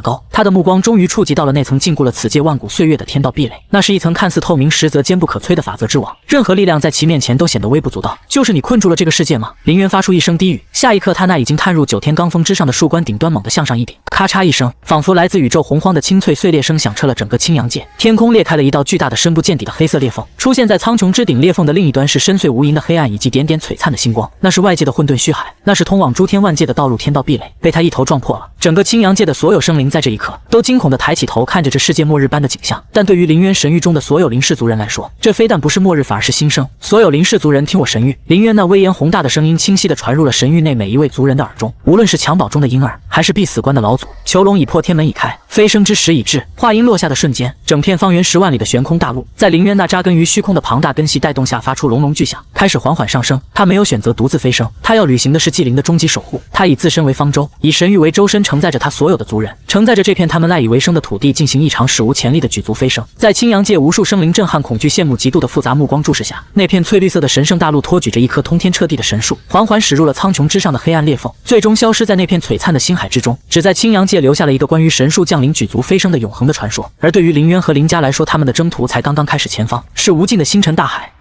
高，他的目光终于触及到了那层禁锢了此界万古岁月的天道壁垒。那是一层看似透明，实则坚不可摧的法则之网，任何力量在其面前都显得微不足道。就是你困住了这个世界吗？凌渊发出一声低语，下一刻他那已经探入9天罡峰之上的树冠顶端猛地向上一顶，咔嚓一声，仿佛来自宇宙洪荒的清脆碎裂声响彻了整个青阳界。天空裂开了一道巨大的深不见底的黑色裂缝，出现在苍穹之顶。裂缝的另一端是深邃无垠的黑暗以及点点璀璨的星光，那是外界的混沌虚海，那是通往诸天万界的道路。天道壁垒被他一头撞破了，整个青阳界的所有生灵在这一刻都惊恐地抬起头，看着这世界末日般的景象。但对于凌渊神域中的所有灵氏族人来说，这非但不是末日，反而是新生。所有灵氏族人听我神域！凌渊那威严宏大的声音清晰地传入了神域内每一位族人的耳中，无论是襁褓中的婴儿，还是必死关的老祖，囚笼已破，天门已开，飞升之时已至。话音落下的瞬间，整片方圆10万里的悬空大陆，在凌渊那扎根于虚空的庞大根系带动下，发出隆隆巨响，开始缓缓上升。他没有选择独自飞升，他要履行的是祭灵的终极守护。他以自身为方舟，以神域为舟身，承载着他所有的族人，承载着这片他们赖以为生的土地，进行一场史无前例的举足飞升。在青阳界无数生灵震撼、恐惧、羡慕、嫉妒的复杂目光注视下，那片翠绿色的神圣大陆托举着一棵通天彻地的神树，缓缓驶入了苍穹之上的黑暗裂缝，最终消失在那片璀璨的星海之中，只在青阳界留下了一个关于神树降临举足飞升的永恒的传说。而对于凌渊和凌家来说，他们的征途才刚刚开始，前方是无尽的星辰大海。